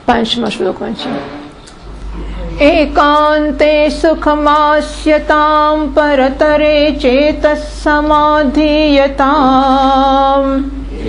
5મા શ્લોક વાંચીએ. એકાંતે સુખમાસ્યતામ પરતરે ચેતઃ સમાધિયતામ.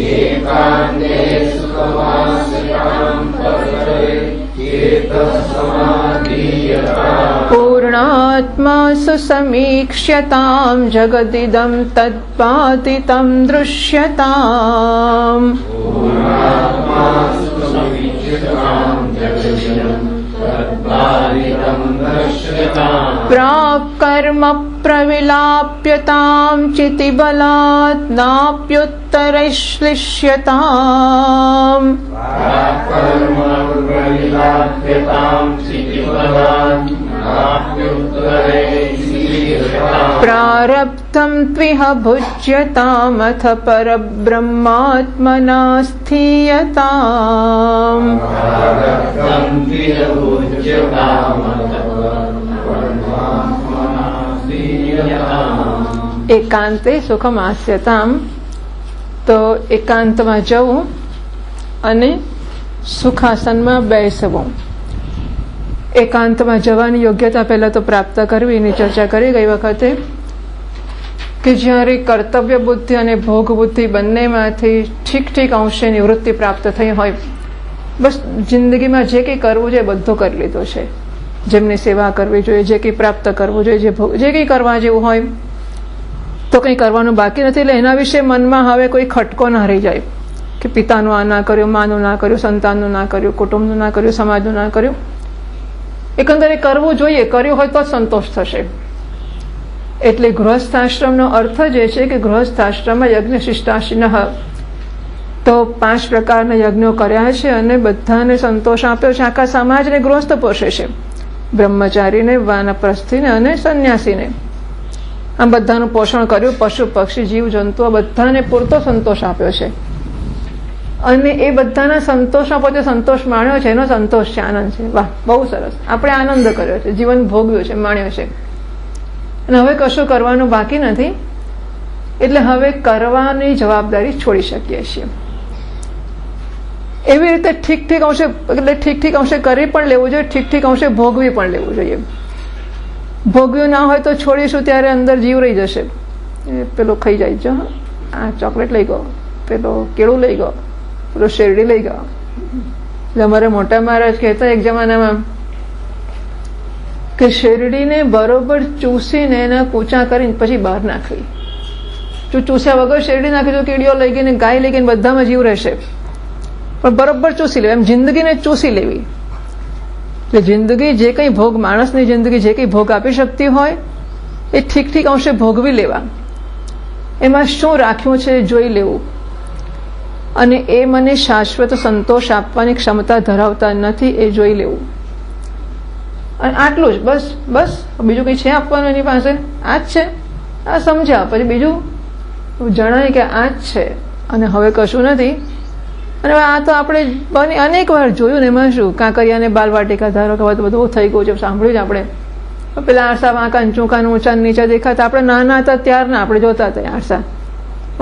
એકાંતે સુખમાસ્યતામ પરતરે ચેતઃ સમાધિયતામ. પૂર્ણાત્મા સુસમીક્ષ્યતામ જગદિદં તદ્બાધિતં દૃશ્યતામ. પૂર્ણાત્મા સુસમીક્ષ્યતામ જગદિદં તદ્બાધિતં દૃશ્યતામ. પ્રાક્ કર્મ પ્રવિલાપ્યતામ ચિતિબલાत् નાપ્યુત્તરૈશ્લિષ્યતામ. કર્મ પ્રવિલાપ્યતામ ચિતિબલાत् નાપ્યુત્તરૈશ્લિષ્યતામ. પ્રારબ્ધં ત્વિહ ભુજ્યતામથ પરબ્રહ્માત્મના સ્થીયતામ. એકાંતે સુખમાસ્યતામ. તો એકાંતમાં જવું અને સુખાસનમાં બેસવું. એકાંતમાં જવાની યોગ્યતા પહેલા તો પ્રાપ્ત કરવી એની ચર્ચા કરી ગઈ વખતે, કે જ્યારે કર્તવ્ય બુદ્ધિ અને ભોગ બુદ્ધિ બંનેમાંથી ઠીક અંશે નિવૃત્તિ પ્રાપ્ત થઈ હોય, બસ જિંદગીમાં જે કંઈ કરવું છે બધું કરી લીધું છે. જેમની સેવા કરવી જોઈએ, જે કંઈ પ્રાપ્ત કરવું જોઈએ, જે કંઈ કરવા જેવું હોય તો કંઈ કરવાનું બાકી નથી. એટલે એના વિશે મનમાં હવે કોઈ ખટકો ના રહી જાય કે પિતાનું આ ના કર્યું, માનું ના કર્યું, સંતાનનું ના કર્યું, કુટુંબનું ના કર્યું, સમાજનું ના કર્યું. એકંદરે કરવું જોઈએ, કર્યું હોય તો જ સંતોષ થશે. એટલે ગૃહસ્થાશ્રમનો અર્થ જે છે કે ગૃહસ્થાશ્રમમાં યજ્ઞ શિષ્ટાશિનઃ, તો 5 પ્રકારના યજ્ઞો કર્યા છે અને બધાને સંતોષ આપ્યો છે. આખા સમાજને ગૃહસ્થ પોષે છે, બ્રહ્મચારીને, વાનપ્રસ્થીને અને સંન્યાસીને. આમ બધાનું પોષણ કર્યું. પશુ પક્ષી જીવ જંતુઓ બધાને પૂરતો સંતોષ આપ્યો છે અને એ બધાના સંતોષમાં પોતે સંતોષ માણ્યો છે. એનો સંતોષ છે, આનંદ છે. વાહ, બહુ સરસ. આપણે આનંદ કર્યો છે, જીવન ભોગવ્યું છે, માણ્યો છે અને હવે કશું કરવાનું બાકી નથી. એટલે હવે કરવાની જવાબદારી છોડી શકીએ છીએ. એવી રીતે ઠીક અંશે કરી પણ લેવું જોઈએ, ઠીક અંશે ભોગવી પણ લેવું જોઈએ. ભોગવ્યું ના હોય તો છોડીશું ત્યારે અંદર જીવ રહી જશે. પેલો ખાઈ જાય છે, આ ચોકલેટ લઈ ગયો, પેલો કેળું લઈ ગયો, પેલો શેરડી લઈ ગયો. એટલે અમારે મોટા મહારાજ કહેતા એક જમાનામાં કે શેરડીને બરોબર ચૂસીને એના કૂચા કરીને પછી બહાર નાખવી. જો ચૂસ્યા વગર શેરડી નાખી તો કીડીઓ લઈ ગઈને, ગાય લઈ ગઈને બધામાં જીવ રહેશે, પણ બરોબર ચૂસી લેવી. એમ જિંદગીને ચૂસી લેવી. એટલે જિંદગી જે કંઈ ભોગ, માણસની જિંદગી જે કંઈ ભોગ આપી શકતી હોય એ ઠીક અંશે ભોગવી લેવા. એમાં શું રાખ્યું છે જોઈ લેવું અને એ મને શાશ્વત સંતોષ આપવાની ક્ષમતા ધરાવતા નથી એ જોઈ લેવું. અને આટલું જ, બસ બીજું કંઈ છે આપવાનું એની પાસે? આ જ છે, આ સમજ્યા પછી બીજું જણાય કે આ જ છે અને હવે કશું નથી. અને આ તો આપણે અનેક વાર જોયું ને. એમાં શું, કાંકરિયાને બાલવાટિકા ધારો કે હવે બધું થઈ ગયું છે, સાંભળ્યું જ આપણે. પેલા આરસા વાંકા ચૂંકાનું ઊંચા નીચે દેખાતા. આપણે નાના હતા ત્યારના આપણે જોતા હતા આરસા.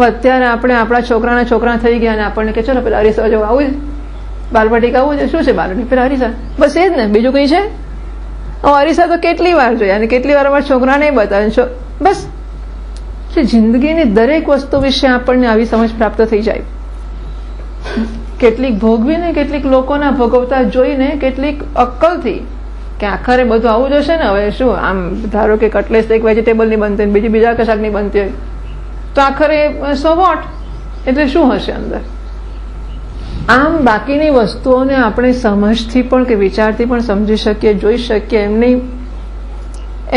અત્યારે આપણે આપણા છોકરા થઈ ગયા અને આપણને કે ચલો પેલા હરીસા જવું, આવું જ બાલવાટિકા આવું છે. શું છે બાલવાટિકા? પેલા હરીસા, બસ એ જ ને, બીજું કંઈ છે? હરીસા તો કેટલી વાર જોયા અને કેટલી વાર અમારા છોકરાને બતાવે. બસ જિંદગીની દરેક વસ્તુ વિશે આપણને આવી સમજ પ્રાપ્ત થઈ જાય. કેટલીક ભોગવીને, કેટલીક લોકોના ભોગવતા જોઈને, કેટલીક અક્કલથી કે આખરે બધું આવું જશે ને. હવે શું, આમ ધારો કે કટલેસ એક વેજીટેબલની બનતી હોય, બીજી બીજા કશાકની બનતી હોય તો આખરે સો વોટ, એટલે શું હશે અંદર? આમ બાકીની વસ્તુઓને આપણે સમજથી પણ કે વિચારથી પણ સમજી શકીએ, જોઈ શકીએ.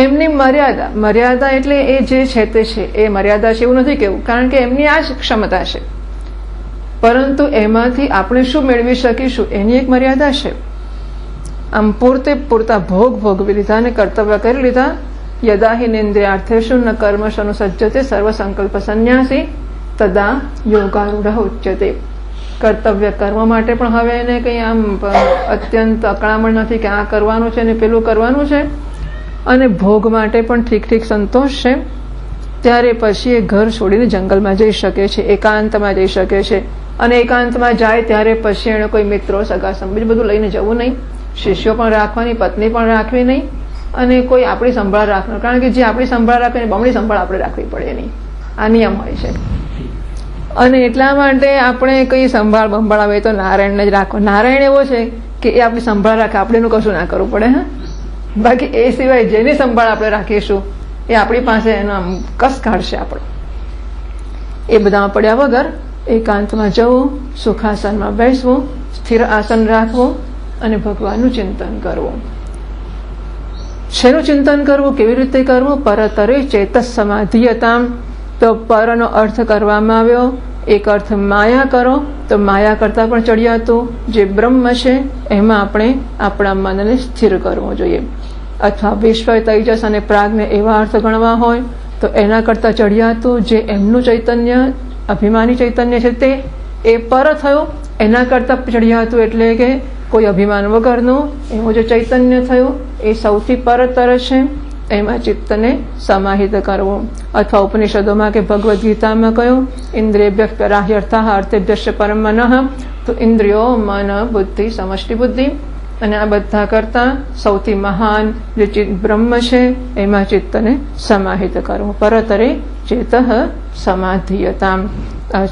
એમની મર્યાદા એટલે એ જે છે તે છે, એ મર્યાદા છે એવું નથી કેવું, કારણ કે એમની આ જ ક્ષમતા છે. પરંતુ એમાંથી આપણે શું મેળવી શકીશું એની એક મર્યાદા છે. આમ પૂરતા ભોગ ભોગવી લીધા અને કર્તવ્ય કરી લીધા. યદા હિ નિંદ્રિયાર્થેષુ ન કર્મશુ સજ્જતે સર્વ સંકલ્પ સંન્યાસી તદા યોગારૂઢ ઉચ્યતે. કર્તવ્ય કર્મ માટે પણ હવે એને કંઈ આમ અત્યંત અકળામણ નથી કે આ કરવાનું છે ને પેલું કરવાનું છે, અને ભોગ માટે પણ ઠીક સંતોષ છે. ત્યારે પછી એ ઘર છોડીને જંગલમાં જઈ શકે છે, એકાંતમાં જઈ શકે છે અને એકાંતમાં જાય ત્યારે પછી એને કોઈ મિત્રો સગા સંબંધી બધું લઈને જવું નહીં, શિષ્યો પણ રાખવાની, પત્ની પણ રાખવી નહીં, અને કોઈ આપણી સંભાળ રાખવાનું. કારણ કે જે આપણી સંભાળ રાખે બમણી સંભાળ આપણે રાખવી પડે નહીં, આ નિયમ હોય છે. અને એટલા માટે આપણે કઈ સંભાળ બંભાળ આવે તો નારાયણને જ રાખો. નારાયણ એવો છે કે એ આપણી સંભાળ રાખે, આપણે એનું કશું ના કરવું પડે. હા, બાકી એ સિવાય જેની સંભાળ આપણે રાખીશું એ આપણી પાસે એનો આમ કસ કાઢશે આપણે. એ બધામાં પડ્યા વગર એકાંતમાં જવું, સુખાસનમાં બેસવું, સ્થિર આસન રાખવું અને ભગવાનનું ચિંતન કરવું. શેનું ચિંતન કરવું, કેવી રીતે કરવું? પરતરે ચેતસ સમાધિયતામ. તો પરનો અર્થ કરવામાં આવ્યો. એક અર્થ માયા કરો, તો માયા કરતા પણ ચડિયાતું જે બ્રહ્મ છે એમાં આપણે આપણા મનને સ્થિર કરવું જોઈએ. અથવા વિશ્વ, તૈજસ અને પ્રાગને એવા અર્થ ગણવા હોય તો એના કરતા ચડિયાતું જે એમનું ચૈતન્ય, અભિમાની ચૈતન્ય છે તે એ પર થયું. એના કરતા ચડિયાતું એટલે કે કોઈ અભિમાન વગરનું એવું જે ચૈતન્ય થયું એ સૌથી પરતર છે. એમાં ચિત્તને સમાહિત કરવું. અથવા ઉપનિષદોમાં કે ભગવદ્ ગીતામાં કહ્યું ઇન્દ્રિયભ્ય પરાહ્યર્થઃ અર્થેભ્યશ્ચ પરમ મનઃ. તો ઇન્દ્રિયો, મન, બુદ્ધિ, સમષ્ટિ બુદ્ધિ અને આ બધા કરતા સૌથી મહાન જે બ્રહ્મ છે એમાં ચિત્તને સમાહિત કરવું. પરતરે ચેતઃ સમાધિયતામ.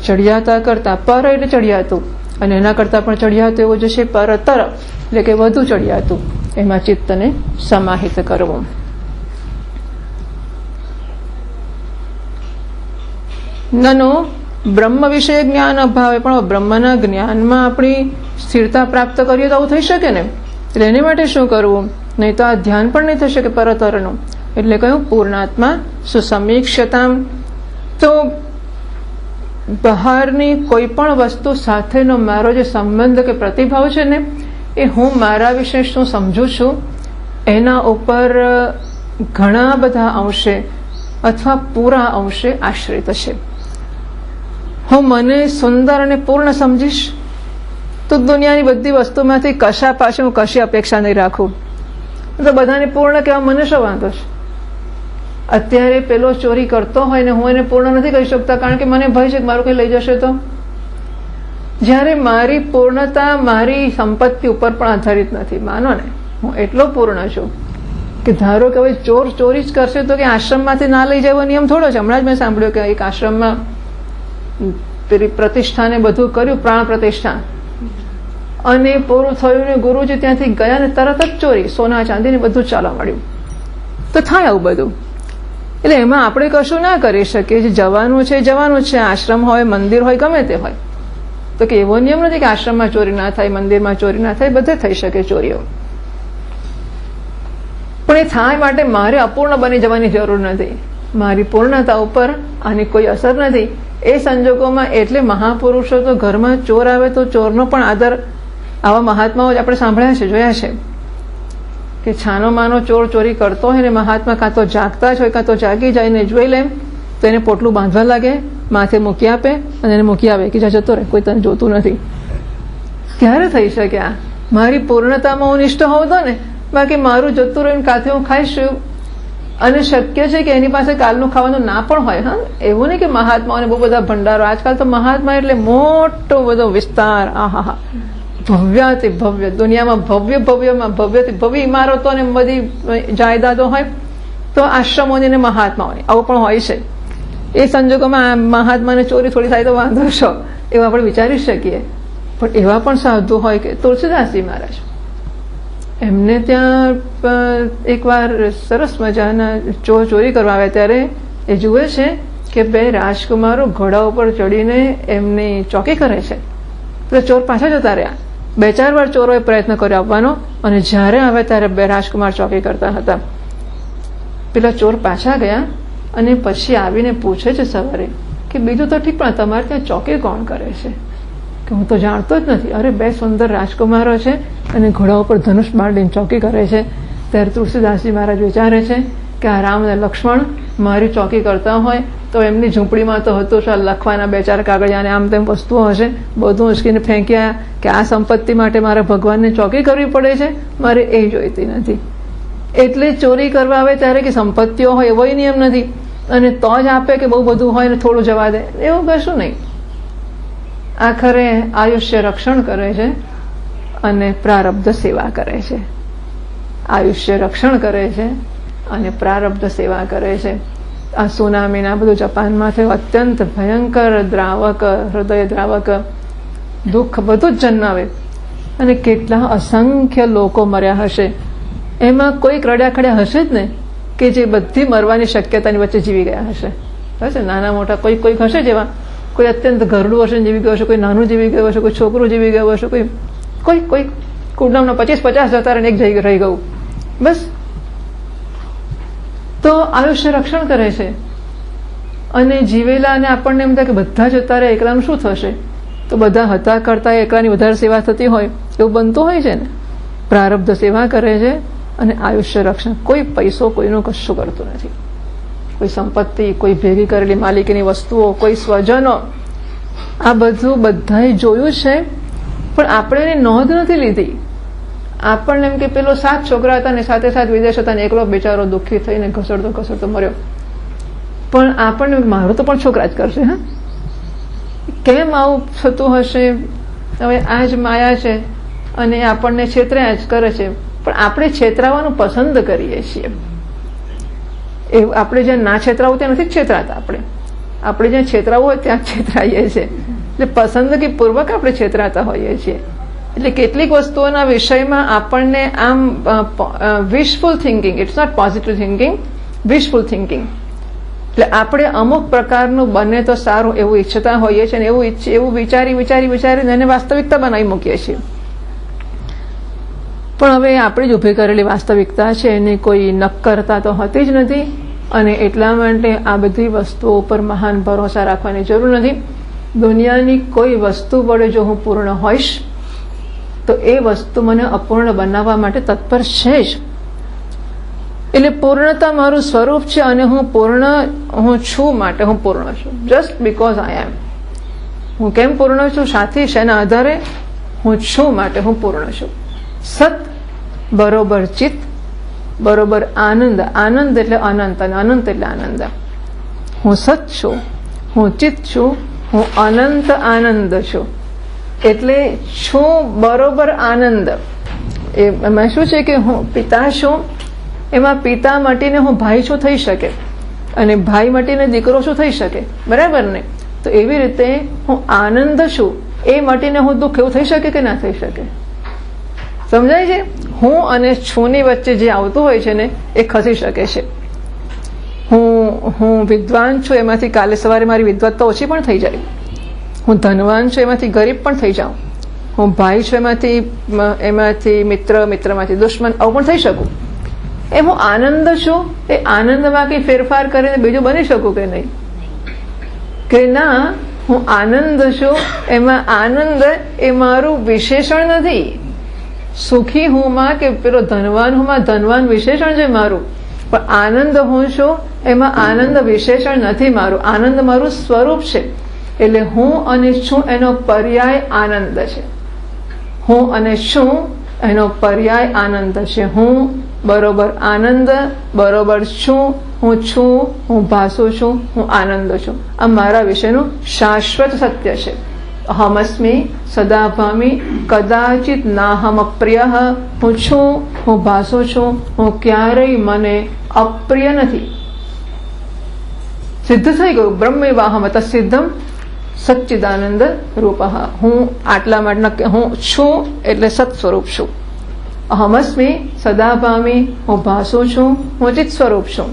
ચડિયાતા કરતા, પર એટલે ચડિયાતું અને એના કરતા પણ ચડિયાતું એવું જે છે પરતર એટલે કે વધુ ચડિયાતું, એમાં ચિત્તને સમાહિત કરવું. નનો બ્રહ્મ વિશે જ્ઞાન અભાવે. પણ બ્રહ્મના જ્ઞાનમાં આપણી સ્થિરતા પ્રાપ્ત કરીએ તો આવું થઈ શકે ને. એટલે એની માટે શું કરવું? નહીં તો આ ધ્યાન પણ નહીં થઈ શકે પરતરનું. એટલે કહ્યું પૂર્ણાત્મા સુસમીક્ષતામ. તો બહારની કોઈ પણ વસ્તુ સાથેનો મારો જે સંબંધ કે પ્રતિભાવ છે ને એ હું મારા વિશે શું સમજુ છું એના ઉપર ઘણા બધા અંશે અથવા પૂરા અંશે આશ્રિત છે. હું મને સુંદર અને પૂર્ણ સમજીશ તો દુનિયાની બધી વસ્તુમાંથી કશા પાસે હું કશી અપેક્ષા નહીં રાખું. તો બધાને પૂર્ણ કહેવા મને શું વાંધો છે? અત્યારે પેલો ચોરી કરતો હોય ને હું એને પૂર્ણ નથી કહી શકતા કારણ કે મને ભય છે કે મારું કંઈ લઈ જશે તો. જ્યારે મારી પૂર્ણતા મારી સંપત્તિ ઉપર પણ આધારિત નથી. માનો ને હું એટલો પૂર્ણ છું કે ધારો કે હવે ચોર ચોરી જ કરશે તો કે આશ્રમમાંથી ના લઈ જવાનો નિયમ થોડો છે. હમણાં જ મેં સાંભળ્યું કે એક આશ્રમમાં પેલી પ્રતિષ્ઠાને બધું કર્યું, પ્રાણ પ્રતિષ્ઠા, અને પૂરું થયું ને ગુરુજી ત્યાંથી ગયા ને તરત જ ચોરી, સોના ચાંદી ને બધું ચાલવા મળ્યું. તો થાય આવું બધું. એટલે એમાં આપણે કશું ના કરી શકીએ. જે જવાનું છે જવાનું છે, આશ્રમ હોય, મંદિર હોય, ગમે તે હોય. તો કે એવો નિયમ નથી કે આશ્રમમાં ચોરી ના થાય, મંદિરમાં ચોરી ના થાય, બધે થઈ શકે ચોરીઓ. પણ એ થાય માટે મારે અપૂર્ણ બની જવાની જરૂર નથી. મારી પૂર્ણતા ઉપર આની કોઈ અસર નથી. એ સંજોગોમાં એટલે મહાપુરુષો તો ઘરમાં ચોર આવે તો ચોરનો પણ આદર, આવા મહાત્માઓ જ આપણે સાંભળ્યા છે, જોયા છે કે છાનો માનો ચોર ચોરી કરતો હોય ને મહાત્મા કાં તો જાગતા જ હોય કાં તો જાગી જાય ને જોઈ લે તો એને પોટલું બાંધવા લાગે, માથે મૂકી આપે અને એને મૂકી આવે કે જા જતો રહે, કોઈ તને જોતું નથી. ક્યારે થઈ શકે આ? મારી પૂર્ણતામાં હું નિષ્ઠ હોઉં તો ને. બાકી મારું જતું રહ્યું કાંથી હું ખાઈશું. અને શક્ય છે કે એની પાસે કાલનું ખાવાનું ના પણ હોય. હા, એવું નહીં કે મહાત્માઓને બહુ બધા ભંડારો. આજકાલ તો મહાત્મા એટલે મોટો બધો વિસ્તાર. આહા, ભવ્યાથી ભવ્ય, દુનિયામાં ભવ્ય ભવ્યમાં ભવ્યથી ભવ્ય ઇમારતો અને બધી જાયદાદો હોય તો આશ્રમોની ને મહાત્માઓની આવું પણ હોય છે. એ સંજોગોમાં મહાત્માને ચોરી થોડી થાય તો વાંધો છો એવું આપણે વિચારી શકીએ. પણ એવા પણ સાધુ હોય કે તુલસીદાસજી મહારાજ, એમને ત્યાં એકવાર સરસ મજાના ચોરી કરવા આવ્યા ત્યારે એ જુએ છે કે બે રાજકુમારો ઘોડા ઉપર ચડીને એમની ચોકી કરે છે. તો ચોર પાછા જતા રહ્યા. 2-4 વાર ચોરોએ પ્રયત્ન કર્યો આવવાનો અને જ્યારે આવે ત્યારે બે રાજકુમાર ચોકી કરતા હતા. પેલા ચોર પાછા ગયા અને પછી આવીને પૂછે છે સવારે કે બીજું તો ઠીક પણ તમારે ત્યાં ચોકી કોણ કરે છે? કે હું તો જાણતો જ નથી. અરે બે સુંદર રાજકુમારો છે અને ઘોડા ઉપર ધનુષ બાંધીને ચોકી કરે છે. ત્યારે તુલસીદાસજી મહારાજ વિચારે છે કે આ રામ અને લક્ષ્મણ મારી ચોકી કરતા હોય તો એમની ઝૂંપડીમાં તો હતું છે લખવાના 2-4 કાગળિયા અને આમ તેમ વસ્તુઓ હશે, બધું ઉચકીને ફેંક્યા કે આ સંપત્તિ માટે મારે ભગવાનને ચોકી કરવી પડે છે, મારે એ જોઈતી નથી. એટલે ચોરી કરવા આવે ત્યારે કે સંપત્તિઓ હોય એવો નિયમ નથી અને તો જ આપે કે બહુ બધું હોય ને થોડું જવા દે, એવું કશું નહીં. આખરે આયુષ્ય રક્ષણ કરે છે અને પ્રારબ્ધ સેવા કરે છે. આયુષ્ય રક્ષણ કરે છે અને પ્રારબ્ધ સેવા કરે છે. આ સુનામીના બધું જાપાનમાં થયું, અત્યંત ભયંકર દ્રાવક, હૃદય દ્રાવક દુઃખ બધું જ જન્માવે અને કેટલા અસંખ્ય લોકો મર્યા હશે. એમાં કોઈક રડ્યા ખડ્યા હશે જ ને કે જે બધી મરવાની શક્યતાની વચ્ચે જીવી ગયા હશે. હશે નાના મોટા કોઈક હશે જેવા, કોઈ અત્યંત ઘરડું હશે જીવી ગયો હશે, કોઈ નાનું જીવી ગયું હશે, કોઈ છોકરું જીવી ગયું હશે, કોઈ કુટુંબના 50 જતા રહીને એક રહી ગયું. બસ. તો આયુષ્ય રક્ષણ કરે છે અને જીવેલા અને આપણને એમ થાય કે બધા જતા રહે એકલાનું શું થશે, તો બધા હતા કરતા એકલાની વધારે સેવા થતી હોય એવું બનતું હોય છે ને. પ્રારબ્ધ સેવા કરે છે અને આયુષ્ય રક્ષણ. કોઈ પૈસો કોઈનું કશું કરતું નથી, કોઈ સંપત્તિ, કોઈ ભેગી કરેલી માલિકીની વસ્તુઓ, કોઈ સ્વજનો, આ બધું બધાએ જોયું છે પણ આપણે એની નોંધ નથી લીધી. આપણને એમ કે પેલો 7 છોકરા હતા ને સાથે વિદેશ હતા ને એકલો બિચારો દુઃખી થઈને ઘસડતો મર્યો. પણ આપણને મારું તો પણ છોકરા જ કરશે. હા, કેમ આવું થતું હશે? હવે આ જ માયા છે અને આપણને છેતર્યા જ કરે છે. પણ આપણે છેતરાવાનું પસંદ કરીએ છીએ. એ આપણે જ્યાં ના છેતરાવું ત્યાં નથી છેતરાતા. આપણે જ્યાં છેતરાવું હોય ત્યાં છેતરાઈએ છીએ. એટલે પસંદગી પૂર્વક આપણે છેતરાતા હોઈએ છીએ. એટલે કેટલીક વસ્તુઓના વિષયમાં આપણને આમ wishful thinking, it's not positive thinking, wishful thinking. એટલે આપણે અમુક પ્રકારનું બને તો સારું એવું ઈચ્છતા હોઈએ છીએ અને એવું વિચારીને એને વાસ્તવિકતા બનાવી મૂકીએ છીએ. પણ હવે આપણે જ ઊભી કરેલી વાસ્તવિકતા છે, એની કોઈ નક્કરતા તો હોતી જ નથી અને એટલા માટે આ બધી વસ્તુઓ ઉપર મહાન ભરોસા રાખવાની જરૂર નથી. દુનિયાની કોઈ વસ્તુ વડે જો હું પૂર્ણ હોઈશ તો એ વસ્તુ મને અપૂર્ણ બનાવવા માટે તત્પર છે જ. એટલે પૂર્ણતા મારું સ્વરૂપ છે અને હું છું માટે હું પૂર્ણ છું. જસ્ટ બીકોઝ આઈ એમ. હું કેમ પૂર્ણ છું? સાથી શેના આધારે? હું છું માટે હું પૂર્ણ છું. સત બરોબર ચિત્ત બરોબર આનંદ. આનંદ એટલે અનંત અને અનંત એટલે આનંદ. હું સત છું, હું ચિત્ત છું, હું અનંત આનંદ છું. એટલે છું બરોબર આનંદ. એમાં શું છે કે હું પિતા છું, એમાં પિતા માટીને હું ભાઈ છું થઈ શકે અને ભાઈ માટીને દીકરો છું થઈ શકે, બરાબર ને? તો એવી રીતે હું આનંદ છું એ માટીને હું દુઃખ એવું થઈ શકે કે ના થઈ શકે? સમજાય છે? હું અને છુંની વચ્ચે જે આવતું હોય છે ને એ ખસી શકે છે. હું વિદ્વાન છું, એમાંથી કાલે સવારે મારી વિદ્વત્તા ઓછી પણ થઈ જાય. હું ધનવાન છું, એમાંથી ગરીબ પણ થઈ જાઉં. હું ભાઈ છું, એમાંથી મિત્રમાંથી દુશ્મન આવું પણ થઈ શકું. એમ હું આનંદ છું, એ આનંદમાં કંઈ ફેરફાર કરીને બીજું બની શકું કે નહીં? કે ના, હું આનંદ છું, એમાં આનંદ એ મારું વિશેષણ નથી. સુખી હું માં કે પેલો ધનવાન હું માં, ધનવાન વિશેષણ છે મારું. પણ આનંદ હું છું, એમાં આનંદ વિશેષણ નથી મારું. આનંદ મારું સ્વરૂપ છે. એટલે હું અને છું એનો પર્યાય આનંદ છે. હું અને છું એનો પર્યાય આનંદ છે. હું બરોબર આનંદ બરોબર છું. હું છું, હું ભાસું છું, હું આનંદ છું. આ મારા વિશેનું શાશ્વત સત્ય છે. અહમસ્મી સદાભામી કદાચિત નાહમ અપ્રિય. હું છું, હું ભાસું છું, હું ક્યારેય મને અપ્રિય નથી. સિદ્ધ થઈ ગયું. બ્રહ્મેવાહમ તસિદ્ધમ સચ્ચિદાનંદ રૂપ. હું આટલા માટે હું છું એટલે સત સ્વરૂપ છું. અહમસ્મી સદાભામી, હું ભાસું છું, હું ચિત સ્વરૂપ છું.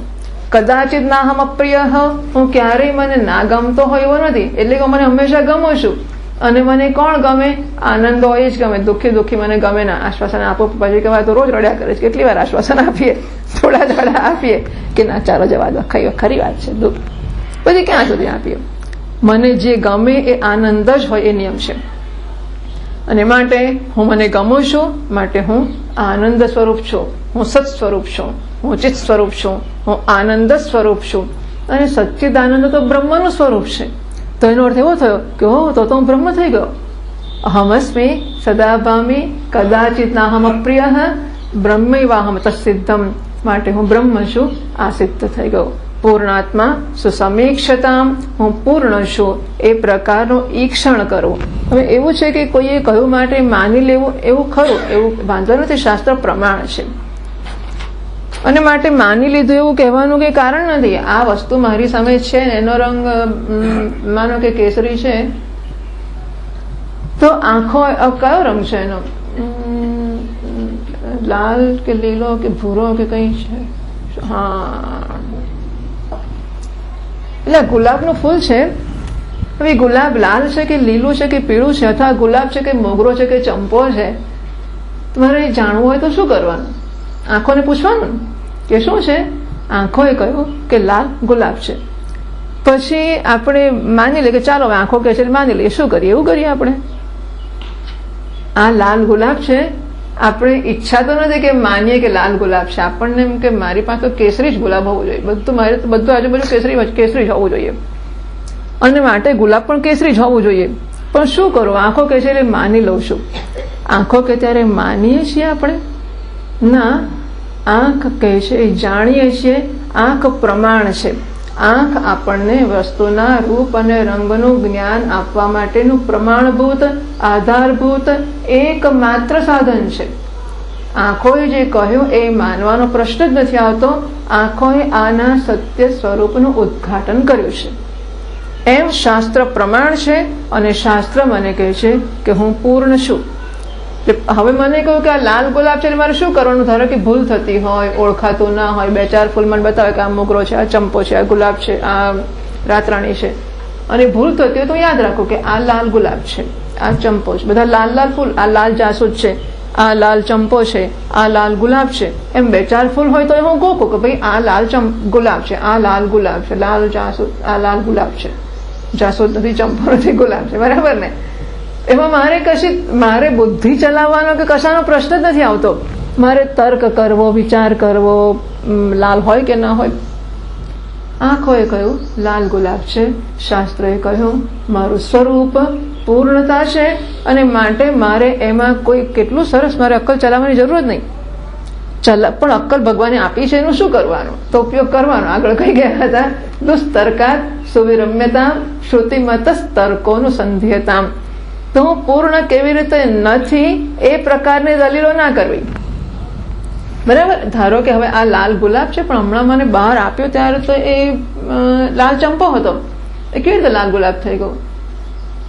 કદાચિત નાહમ અપ્રિય, હું ક્યારેય મને ના ગમતો હોય એવો નથી. એટલે કે મને હંમેશા ગમું છું. અને મને કોણ ગમે? આનંદ હોય જ ગમે. દુઃખી મને ગમે ના. આશ્વાસન આપો પછી કહેવાય તો રોજ રડ્યા કરે છે. કેટલી વાર આશ્વાસન આપીએ, થોડા થોડા આપીએ કે ના ચાલો જવા દો, ખરી વાત છે. દુઃખ પછી ક્યાં સુધી આપીએ? મને જે ગમે એ આનંદ જ હોય એ નિયમ છે. અને માટે હું મને ગમું છું, માટે હું આનંદ સ્વરૂપ છું, હું સત સ્વરૂપ છું, હું ચિત્ત સ્વરૂપ છું, હું આનંદ સ્વરૂપ છું. અને સચ્ચિદાનંદ તો બ્રહ્મનું સ્વરૂપ છે. તો એનો અર્થ એવો થયો કે હો તો હું બ્રહ્મ થઈ ગયો. અહમસ્મી સદાભામી કદાચિત નાહમ અપ્રિય બ્રહ્મૈવાહમ તસિદ્ધમ. માટે હું બ્રહ્મ છું, આ સિદ્ધ થઈ ગયો. પૂર્ણાત્મા સુસમીક્ષતામ, હું પૂર્ણ છું એ પ્રકારનું ઈક્ષણ કરવું. હવે એવું છે કે કોઈએ કહ્યું માટે માની લેવું એવું ખરું, એવું વાંધો નથી, શાસ્ત્ર પ્રમાણ છે અને માટે માની લીધું એવું કહેવાનું કંઈ કારણ નથી. આ વસ્તુ મારી સામે છે ને એનો રંગ માનો કે કેસરી છે, તો આંખો કયો રંગ છે એનો, લાલ કે લીલો કે ભૂરો કે કઈ છે? હા, એટલે ગુલાબનું ફૂલ છે. હવે ગુલાબ લાલ છે કે લીલું છે કે પીળું છે, અથવા ગુલાબ છે કે મોગરો છે કે ચંપો છે, તમારે જાણવું હોય તો શું કરવાનું? આંખોને પૂછવાનું કે શું છે. આંખોએ કહ્યું કે લાલ ગુલાબ છે. પછી આપણે માની લઈએ કે ચાલો હવે આંખો કહે છે માની લઈએ, શું કરીએ? એવું કરીએ આપણે. આ લાલ ગુલાબ છે, આપણે ઈચ્છા તો નથી કે માનીએ કે લાલ ગુલાબ છે, આપણને એમ કે મારી પાસે તો કેસરી જ ગુલાબ હોવું જોઈએ, બધું આજુબાજુ કેસરી જ હોવું જોઈએ અને માટે ગુલાબ પણ કેસરી જ હોવું જોઈએ. પણ શું કરું? આંખો કહે છે એટલે માની લઉં છું. આંખો કે ત્યારે માનીએ છીએ આપણે? ના, આંખ કહે છે એ જાણીએ છીએ. આંખ પ્રમાણ છે. આંખ આપણને વસ્તુના રૂપ અને રંગનું જ્ઞાન આપવા માટેનું પ્રમાણભૂત, આધારભૂત એકમાત્ર સાધન છે. આંખોએ જે કહ્યું એ માનવાનો પ્રશ્ન જ નથી આવતો. આંખોએ આના સત્ય સ્વરૂપનું ઉદ્ઘાટન કર્યું છે. એમ શાસ્ત્ર પ્રમાણ છે અને શાસ્ત્ર મને કહે છે કે હું પૂર્ણ છું. હવે મને કહ્યું કે આ લાલ ગુલાબ છે, મારે શું કરવાનું? ધારો કે ભૂલ થતી હોય, ઓળખાતું ના હોય, 2-4 ફૂલ મને બતાવે કે આ મોગરો છે, આ ચંપો છે, આ ગુલાબ છે, આ રાતરાણી છે, અને ભૂલ થતી હોય તો યાદ રાખો કે આ લાલ ગુલાબ છે, આ ચંપો છે, બધા લાલ લાલ ફૂલ, આ લાલ જાસૂદ છે, આ લાલ ચંપો છે, આ લાલ ગુલાબ છે. એમ 2-4 ફૂલ હોય તો હું ગોખું કે ભાઈ આ લાલ ગુલાબ છે, આ લાલ ગુલાબ છે, લાલ જાસૂદ, આ લાલ ગુલાબ છે, જાસૂદ નથી, ચંપો નથી, ગુલાબ છે, બરાબર ને? એમાં મારે બુદ્ધિ ચલાવવાનો કે કશાનો પ્રશ્ન જ નથી આવતો. મારે તર્ક કરવો, વિચાર કરવો, લાલ હોય કે ના હોય. આંખોએ કહ્યું લાલ ગુલાબ છે, શાસ્ત્રએ કહ્યું મારું સ્વરૂપ પૂર્ણતા છે અને માટે મારે એમાં કોઈ કેટલું સરસ, મારે અક્કલ ચલાવવાની જરૂર જ નહીં. પણ અક્કલ ભગવાને આપી છે, એનું શું કરવાનું? તો ઉપયોગ કરવાનો. આગળ કઈ ગયા હતા? દુસ્તર્કાત સુવિરમ્યતા શ્રુતિમત તર્કોનું સંધ્યતામ. તો હું પૂર્ણ કેવી રીતે નથી એ પ્રકારની દલીલો ના કરવી. બરાબર? ધારો કે હવે આ લાલ ગુલાબ છે, પણ હમણાં મને બહાર આપ્યો ત્યારે તો એ લાલ ચંપો હતો, એ કેવી રીતે લાલ ગુલાબ થઈ ગયો?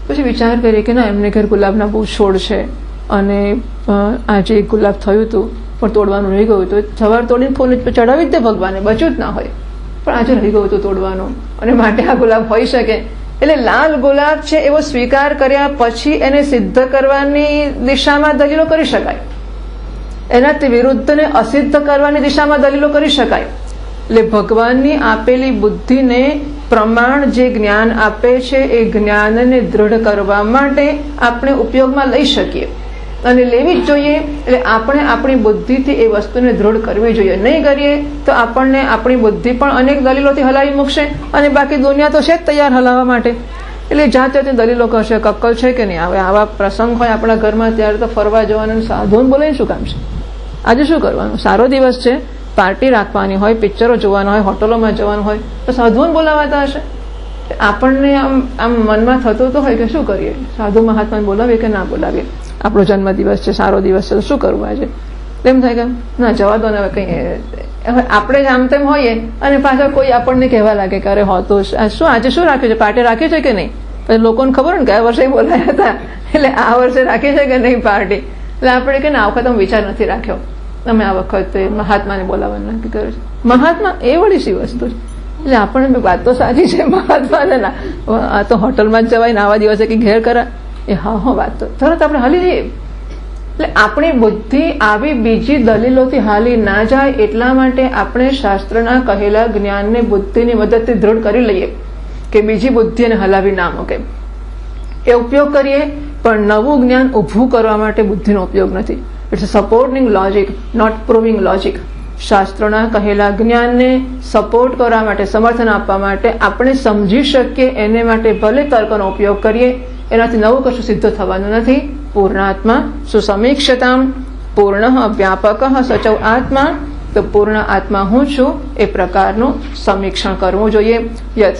પછી વિચાર કરીએ કે ના, એમને ઘર ગુલાબના બહુ છોડ છે અને આજે એક ગુલાબ થયું હતું પણ તોડવાનું રહી ગયું હતું. સવાર તોડીને ફૂલ ચડાવી જ દે ભગવાને, બચ્યું જ ના હોય, પણ આજે રહી ગયું હતું તોડવાનું અને માટે આ ગુલાબ હોઈ શકે. એટલે લાલ ગુલાબ છે એવો સ્વીકાર કર્યા પછી એને સિદ્ધ કરવાની દિશામાં દલીલો કરી શકાય, એનાથી વિરુદ્ધને અસિદ્ધ કરવાની દિશામાં દલીલો કરી શકાય. એટલે ભગવાનની આપેલી બુદ્ધિને પ્રમાણ જે જ્ઞાન આપે છે એ જ્ઞાનને દૃઢ કરવા માટે આપણે ઉપયોગમાં લઈ શકીએ અને લેવી જ જોઈએ. એટલે આપણે આપણી બુદ્ધિથી એ વસ્તુને દૃઢ કરવી જોઈએ. નહીં કરીએ તો આપણને આપણી બુદ્ધિ પણ અનેક દલીલોથી હલાવી મૂકશે અને બાકી દુનિયા તો છે જ તૈયાર હલાવવા માટે. એટલે જાત જાતની દલીલો કરશે. અક્કલ છે કે નહીં? હવે આવા પ્રસંગ હોય આપણા ઘરમાં ત્યારે તો ફરવા જવાનું, સાધુઓને બોલાવીને શું કામ છે? આજે શું કરવાનું? સારો દિવસ છે, પાર્ટી રાખવાની હોય, પિક્ચરો જોવાના હોય, હોટલોમાં જવાનું હોય, તો સાધુઓને બોલાવાતા હશે. આપણને આમ મનમાં થતું તો હોય કે શું કરીએ, સાધુ મહાત્માને બોલાવીએ કે ના બોલાવીએ? આપણો જન્મદિવસ છે, સારો દિવસ છે, તો શું કરવું આજે? એમ થાય કે ના, જવા દો ને. હવે કંઈ હવે આપણે જ આમ તેમ હોઈએ અને પાછળ કોઈ આપણને કહેવા લાગે કે અરે હોતું શું, આજે શું રાખ્યું છે, પાર્ટી રાખી છે કે નહીં? પછી લોકોને ખબર ને ગયા વર્ષે બોલાયા હતા, એટલે આ વર્ષે રાખી છે કે નહીં પાર્ટી? એટલે આપણે કે આ વખત અમે વિચાર નથી રાખ્યો, અમે આ વખતે મહાત્માને બોલાવવાનું નક્કી કર્યું છે. મહાત્મા એ વળી શી વસ્તુ છે? એટલે આપણને વાત તો સાચી છે, મહાત્માને ના, આ તો હોટલમાં જ જવાય ને આવા દિવસે કે ઘેર કરા, એ હા વાત તો તરત આપણે હાલી જઈએ. એટલે આપણી બુદ્ધિ આવી બીજી દલીલોથી હાલી ના જાય એટલા માટે આપણે શાસ્ત્રના કહેલા જ્ઞાનને બુદ્ધિની મદદથી દૃઢ કરી લઈએ કે બીજી બુદ્ધિને હલાવી ના મૂકે. એ ઉપયોગ કરીએ, પણ નવું જ્ઞાન ઊભું કરવા માટે બુદ્ધિનો ઉપયોગ નથી. It's supporting logic, not proving logic. શાસ્ત્રોના કહેલા જ્ઞાનને સપોર્ટ કરવા માટે, સમર્થન આપવા માટે, આપણે સમજી શકીએ એને માટે ભલે તર્કનો ઉપયોગ કરીએ, એનાથી નવું કશું સિદ્ધ થવાનું નથી. પૂર્ણાત્મા સુસમીક્ષતામ, પૂર્ણ વ્યાપક સચૌ આત્મા, તો પૂર્ણ આત્મા હું છું એ પ્રકારનું સમીક્ષણ કરવું જોઈએ.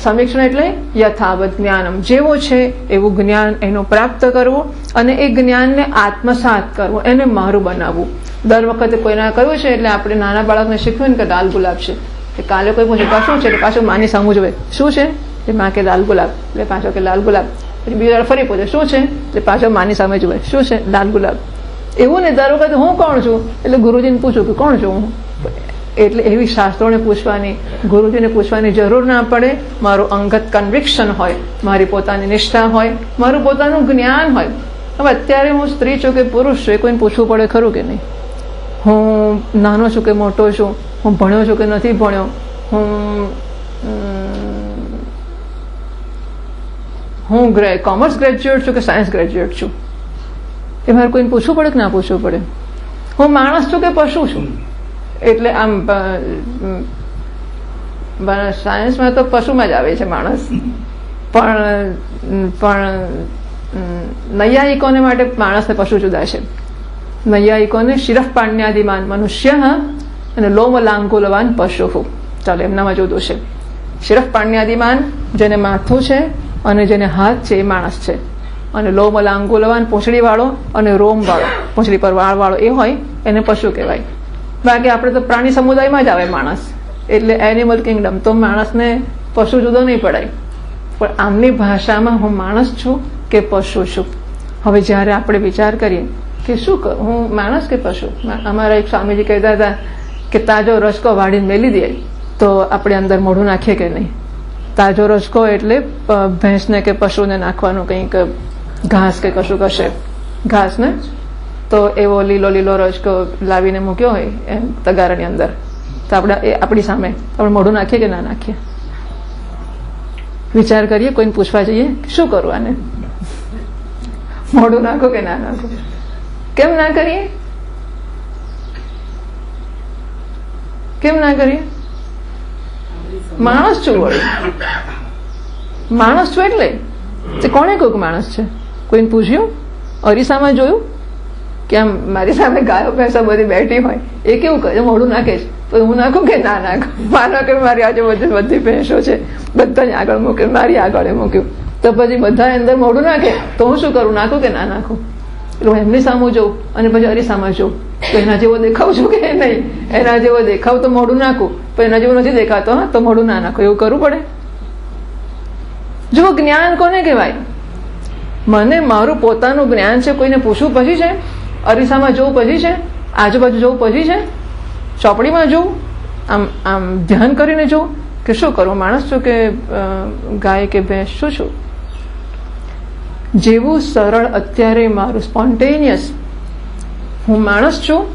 સમીક્ષણ એટલે યથાવત જ્ઞાનમ, જેવું છે એવું જ્ઞાન એનું પ્રાપ્ત કરવું અને એ જ્ઞાનને આત્મસાત કરવું, એને મારું બનાવવું. દર વખતે કોઈના કહ્યું છે એટલે આપણે નાના બાળકને શીખવ્યું ને કે લાલ ગુલાબ છે, કે કાલે કોઈ પૂછે શું છે, એટલે પાછું માની સામું જોવે શું છે, એટલે માં કે લાલ ગુલાબ, એટલે પાછો કે લાલ ગુલાબ, એટલે બીજી વાર ફરી પૂછે શું છે, એટલે પાછો માની સામે જોવે શું છે, લાલ ગુલાબ. એવું ને દર વખતે હું કોણ છું, એટલે ગુરુજીને પૂછું કે કોણ છું હું. એટલે એવી શાસ્ત્રોને પૂછવાની, ગુરુજીને પૂછવાની જરૂર ના પડે. મારું અંગત કન્વિક્શન હોય, મારી પોતાની નિષ્ઠા હોય, મારું પોતાનું જ્ઞાન હોય. હવે અત્યારે હું સ્ત્રી છું કે પુરુષ છું એ કોઈને પૂછવું પડે ખરું કે નહીં? હું નાનો છું કે મોટો છું, હું ભણ્યો છું કે નથી ભણ્યો, હું કોમર્સ ગ્રેજ્યુએટ છું કે સાયન્સ ગ્રેજ્યુએટ છું, એ મારે કોઈને પૂછવું પડે કે ના પૂછવું પડે? હું માણસ છું કે પશુ છું? એટલે આમ સાયન્સમાં તો પશુમાં જ આવે છે માણસ, પણ નૈયાયિકોને માટે માણસ ને પશુ જુદા છે. નૈયાયિકોને શિરફ પાણ્યાદિમાન મનુષ્ય અને લોમ લાંગુલવાન પશુ, ચાલો એમનામાં જુદું છે. શિરફ પાણ્યાદિમાન જેને માથું છે અને જેને હાથ છે એ માણસ છે, અને લોમ લાંગુલવાન પૂંછડી વાળો અને રોમ વાળો, પૂંછડી પર વાળ વાળો એ હોય એને પશુ કહેવાય. બાકી આપણે તો પ્રાણી સમુદાયમાં જ આવે માણસ, એટલે એનિમલ કિંગડમ, તો માણસને પશુ જુદો નહીં પડાય. પણ આમની ભાષામાં હું માણસ છું કે પશુ છું. હવે જ્યારે આપણે વિચાર કરીએ કે શું કરું, હું માણસ કે પશુ? અમારા એક સ્વામીજી કહેતા હતા કે તાજો રસકો વાળીને મેલી દે તો આપણે અંદર મોઢું નાખીએ કે નહીં. તાજો રસકો એટલે ભેંસને કે પશુને નાખવાનું કંઈક ઘાસ કે કશું કશે ઘાસ ને, તો એવો લીલો લીલો રસકો લાવીને મૂક્યો હોય એમ તગારાની અંદર, તો આપણે આપણી સામે આપણે મોઢું નાખીએ કે ના નાખીએ? વિચાર કરીએ, કોઈને પૂછવા જઈએ શું કરું આને, મોઢું નાખો કે ના નાખો? કેમ ના કરીએ? કેમ ના કરીએ? માણસ છું વળી, માણસ છું એટલે કોણે કહ્યું માણસ છે? કોઈને પૂછ્યું? અરીસામાં જોયું કે આમ મારી સામે ગાયો ભેંસો બધી બેઠી હોય એ કેવું કરે, મોઢું નાખે છે, તો હું નાખું કે ના નાખું? માનો કે મારી આજુબાજુ બધી ભેંસો છે, બધાને આગળ મૂક્યું, મારી આગળ મૂક્યું, તો પછી બધા અંદર મોઢું નાખે તો હું શું કરું, નાખું કે ના નાખું? એટલે હું એમની સામું જોઉં અને પછી અરીસામાં જોઉં તો એના જેવો દેખાવ છું કે નહીં? એના જેવો દેખાવ તો મોઢું નાખું, પણ એના જેવો નથી દેખાતો હા તો મોઢું ના નાખું, એવું કરવું પડે. જો જ્ઞાન કોને કહેવાય? મને મારું પોતાનું જ્ઞાન છે, કોઈને પૂછવું પછી છે? અરીસામાં જોવું પછી છે? આજુબાજુ જોવું પછી છે? ચોપડીમાં જોવું? આમ આમ ધ્યાન કરીને જોવું કે શું કરું, માણસ છું કે ગાય કે ભેંસ શું છું? જેવું સરળ અત્યારે મારું સ્પોન્ટેનિયસ હું માણસ છું,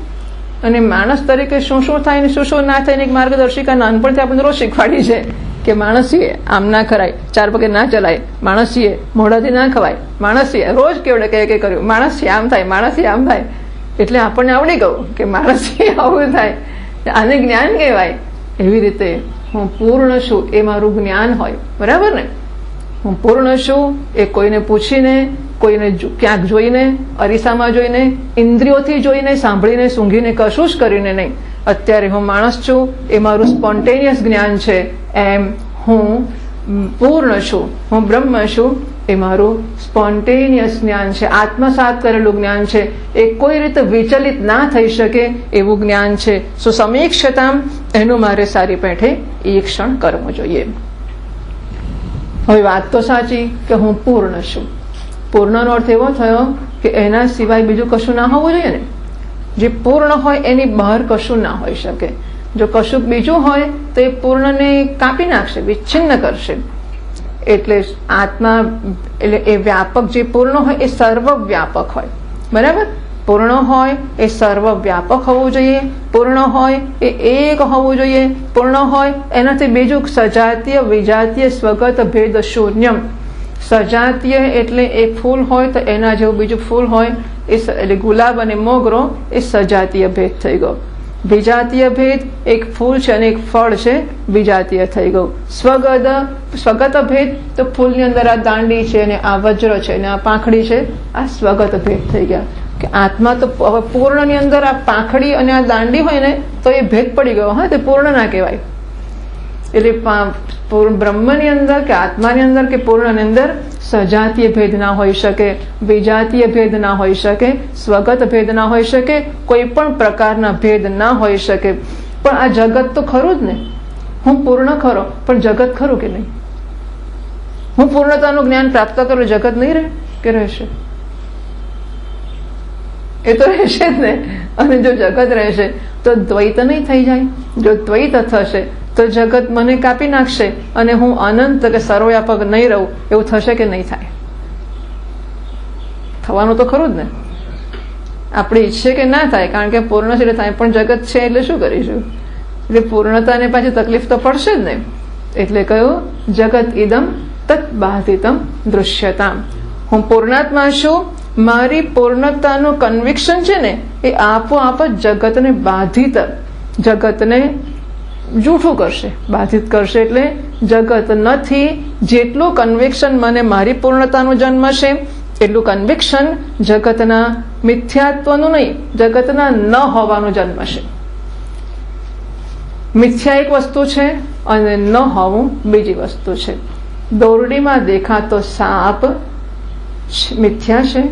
અને માણસ તરીકે શું શું થાય ને શું શું ના થાય ને એક માર્ગદર્શિકા નાનપણથી આપણે રોજ શીખવાડી છે કે માણસ છીએ આમ ના કરાય, ચાર પગે ના ચલાય, માણસ છીએ મોઢાથી ના ખવાય, માણસ છીએ રોજ કેવડે કે કર્યું, માણસ છીએ આમ થાય, માણસ છીએ આમ થાય. એટલે આપણને આવડી ગયું કે માણસ છીએ આવું થાય, આને જ્ઞાન કહેવાય. એવી રીતે હું પૂર્ણ છું એ મારું જ્ઞાન હોય, બરાબર ને? હું પૂર્ણ છું એ કોઈને પૂછીને, કોઈને ક્યાંક જોઈને, અરીસામાં જોઈને, ઇન્દ્રિયોથી જોઈને, સાંભળીને, સૂંઘીને, કશું જ કરીને નહીં. અત્યારે હું માણસ છું એ મારું સ્પોન્ટેનિયસ જ્ઞાન છે, એમ હું પૂર્ણ છું, હું બ્રહ્મ છું એ મારું સ્પોન્ટેનિયસ જ્ઞાન છે, આત્મસાત કરેલું જ્ઞાન છે. એ કોઈ રીતે વિચલિત ના થઈ શકે એવું જ્ઞાન છે. સમીક્ષતામ, એનું મારે સારી પેઠે ઈક્ષણ કરવું જોઈએ. હવે વાત તો સાચી કે હું પૂર્ણ છું. પૂર્ણનો અર્થ એવો થયો કે એના સિવાય બીજું કશું ના હોવું જોઈએ ને. જે પૂર્ણ હોય એની બહાર કશું ના હોઈ શકે. જો કશું બીજું હોય તો એ પૂર્ણને કાપી નાખશે, વિચ્છિન્ન કરશે. એટલે આત્મા એટલે એ વ્યાપક જે પૂર્ણ હોય એ સર્વવ્યાપક હોય, બરાબર? પૂર્ણ હોય એ સર્વવ્યાપક હોવું જોઈએ, પૂર્ણ હોય એ એક હોવું જોઈએ, પૂર્ણ હોય એનાથી બીજું સજાતીય વિજાતીય સ્વગત ભેદ શૂન્યમ. સજાતીય એટલે એક ફૂલ હોય તો એના જેવું બીજું ફૂલ હોય, એટલે ગુલાબ અને મોગરો એ સજાતીય ભેદ થઈ ગયો. વિજાતીય ભેદ એક ફૂલ છે અને એક ફળ છે, વિજાતીય થઈ ગયું. સ્વગત ભેદ તો ફૂલની અંદર આ દાંડી છે અને આ વજ્ર છે અને આ પાંખડી છે, આ સ્વગત ભેદ થઈ ગયા. કે આત્મા તો હવે પૂર્ણની અંદર આ પાંખડી અને આ દાંડી હોય ને તો એ ભેદ પડી ગયો. હા, તે પૂર્ણ ના કહેવાય. એટલે બ્રહ્મની અંદર કે આત્માની અંદર કે પૂર્ણની અંદર સજાતીય ભેદ ના હોઈ શકે, વિજાતીય ભેદ ના હોઈ શકે, સ્વગત ભેદ ના હોઈ શકે, કોઈ પણ પ્રકારના ભેદ ના હોઈ શકે. પણ આ જગત તો ખરું જ ને. હું પૂર્ણ ખરો, પણ જગત ખરું કે નહીં? હું પૂર્ણતાનું જ્ઞાન પ્રાપ્ત કરું, જગત નહીં રહે કે રહેશે? એ તો રહેશે જ ને. અને જો જગત રહેશે તો દ્વૈત નહીં થઈ જાય. જો દ્વૈત થશે તો જગત મને કાપી નાખશે અને હું અનંત કે સર્વવ્યાપક નહીં રહું એવું થશે કે નહીં થાય? થવાનું તો ખરું જ ને. આપણે ઈચ્છીએ કે ના થાય, કારણ કે પૂર્ણ છે એટલે થાય, પણ જગત છે એટલે શું કરીશું? એટલે પૂર્ણતાને પાછી તકલીફ તો પડશે જ ને. એટલે કહ્યું જગત ઇદમ તત બાધિતમ દૃશ્યતામ. હું પૂર્ણાત્મા છું, મારી પૂર્ણતાનું કન્વિક્શન છે ને એ આપોઆપ જ જગતને બાધિત, જગતને જૂઠું કરશે, બાધિત કરશે. એટલે જગત નથી જેટલું કન્વિક્શન મને મારી પૂર્ણતાનું જન્મ છે એટલું કન્વિક્શન જગતના મિથ્યાત્વનું નહીં, જગતના ન હોવાનું જન્મ છે. મિથ્યા એક વસ્તુ છે અને ન હોવું બીજી વસ્તુ છે. દોરડીમાં દેખાતો સાપ મિથ્યા છે,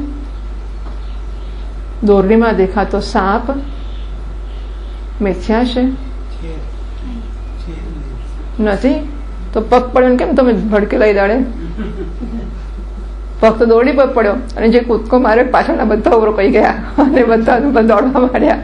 દોરડીમાં દેખાતો સાપ મિથ્યા છે નથી. તો પગ પડ્યો કેમ તમે ભડકેલાઈ દાડે? પગ તો દોરડી પર પડ્યો અને જે કૂદકો મારે પાછળના બધા ઉભરો કહી ગયા અને બધા દોડવા માંડ્યા.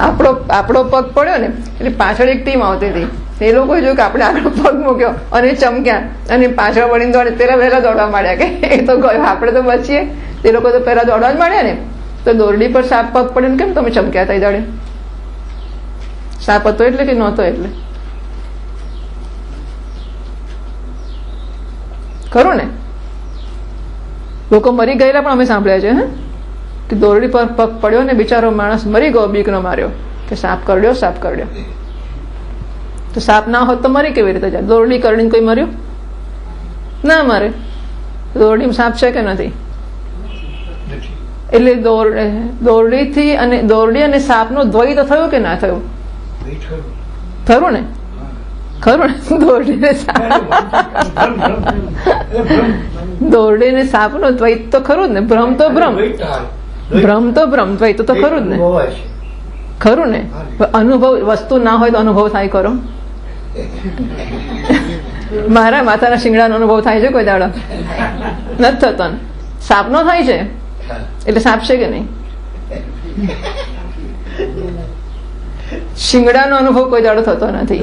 આપણો પગ પડ્યો ને એટલે પાછળ એક ટીમ આવતી હતી. એ લોકોએ જોયું કે આપણે આગળ પગ મૂક્યો અને ચમક્યા અને પાછળ વળીને દોડે, પેલા વહેલા દોડવા માંડ્યા કે એ તો ગયો, આપણે તો બચીએ. એ લોકો તો પહેલા દોડવા જ માંડ્યા ને. તો દોરડી પર સાપ પગ પડ્યો કેમ તમે ચમક્યા હતા? દાડે સાપ હતો એટલે કે નહોતો એટલે? ખરું ને? લોકો મરી ગયેલા પણ અમે સાંભળ્યા છે. કે દોરડી પર પગ પડ્યો ને બિચારો માણસ મરી ગયો, બીકનો માર્યો કે સાપ કરડ્યો, સાપ કરડ્યો. તો સાપ ના હોત તો મરી કેવી રીતે જાય? દોરડી કરડીને કોઈ મર્યું ના મરે. દોરડીમાં સાપ છે કે નથી? એટલે દોરડીથી અને દોરડી અને સાપનો દ્વૈત થયું કે ના થયું? ખરું ને? ખરું ને? દોરડી ને સાપનો દ્વૈત તો ખરું જ ને. ભ્રમ તો ભ્રમ, ભ્રમ તો ભ્રમ, દ્વૈત તો ખરું જ ને. ખરું ને? અનુભવ વસ્તુ ના હોય તો અનુભવ થાય ખરો? મારા માથાના શિંગડાનો અનુભવ થાય છે કોઈ દાડો? નથી થતો ને. સાપનો થાય છે એટલે સાપ છે કે નહીં? શિંગડાનો અનુભવ કોઈ દાડો થતો નથી.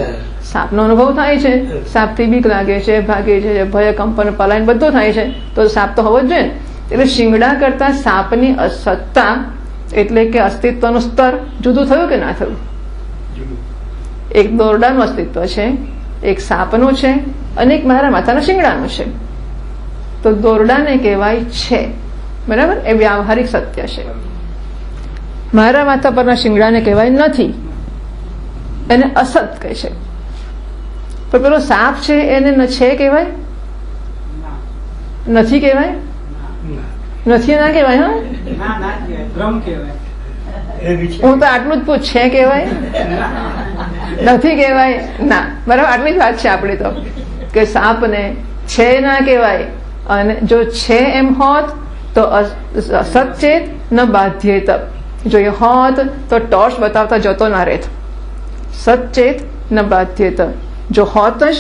સાપનો અનુભવ થાય છે. સાપથી બીક લાગે છે, ભાગે છે, ભય, કંપન, પલાયન બધું થાય છે. તો સાપ તો હોવો જ જોઈએ ને. એટલે શિંગડા કરતા સાપની સત્તા એટલે કે અસ્તિત્વનું સ્તર જુદું થયું કે ના થયું? એક દોરડાનું અસ્તિત્વ છે, એક સાપનું છે અને એક મારા માથાના શિંગડાનું છે. તો દોરડાને કહેવાય છે, બરાબર? એ વ્યાવહારિક સત્ય છે. મારા માથા પરના શિંગડાને કહેવાય નથી, એને અસત કહે છે. પણ પેલો સાપ છે એને છે કહેવાય? નથી કહેવાય? નથી ના કહેવાય? હા, હું તો આટલું જ પૂછ, છે કહેવાય? નથી કહેવાય? ના, બરાબર. આટલી જ વાત છે આપણી તો, કે સાપને છે ના કહેવાય. અને જો છે એમ હોત તો સચેત ન બાધ્યેત. જો એ હોત તો ટોર્ચ બતાવતા જતો ના રહેત. સચેત ન બાધ્યેત. જો હોત જ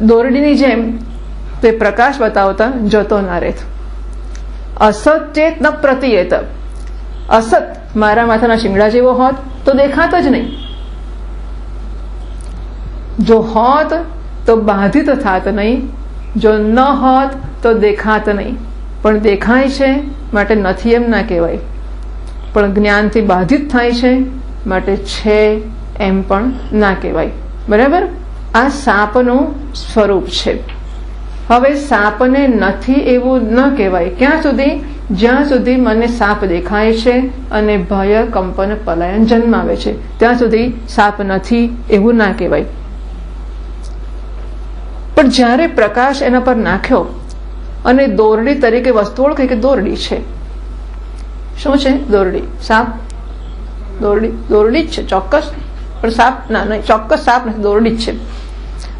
દોરડીની જેમ તે પ્રકાશ બતાવતા જતો ના રહેત. અસચેત ન પ્રતિયેત. અસત મારા માથાના શિંગડા જેવો હોત તો દેખાત જ નહીં. જો હોત તો બાધિત થાત નહીં, જો ન હોત તો દેખાત નહીં. પણ દેખાય છે માટે નથી એમ ના કહેવાય. પણ જ્ઞાનથી બાધિત થાય છે માટે છે એમ પણ ના કહેવાય. બરાબર? આ સાપનું સ્વરૂપ છે. હવે સાપને નથી એવું ન કહેવાય ક્યાં સુધી? જ્યાં સુધી મને સાપ દેખાય છે અને ભય, કંપન, પલાયન જન્માવે છે ત્યાં સુધી સાપ નથી એવું ના કહેવાય. પણ જ્યારે પ્રકાશ એના પર નાખ્યો અને દોરડી તરીકે વસ્તુ ઓળખી કે દોરડી છે, શું છે? દોરડી. સાપ? દોરડી જ છે ચોક્કસ, પણ સાપ ના, નહીં ચોક્કસ સાપ નથી, દોરડી જ છે.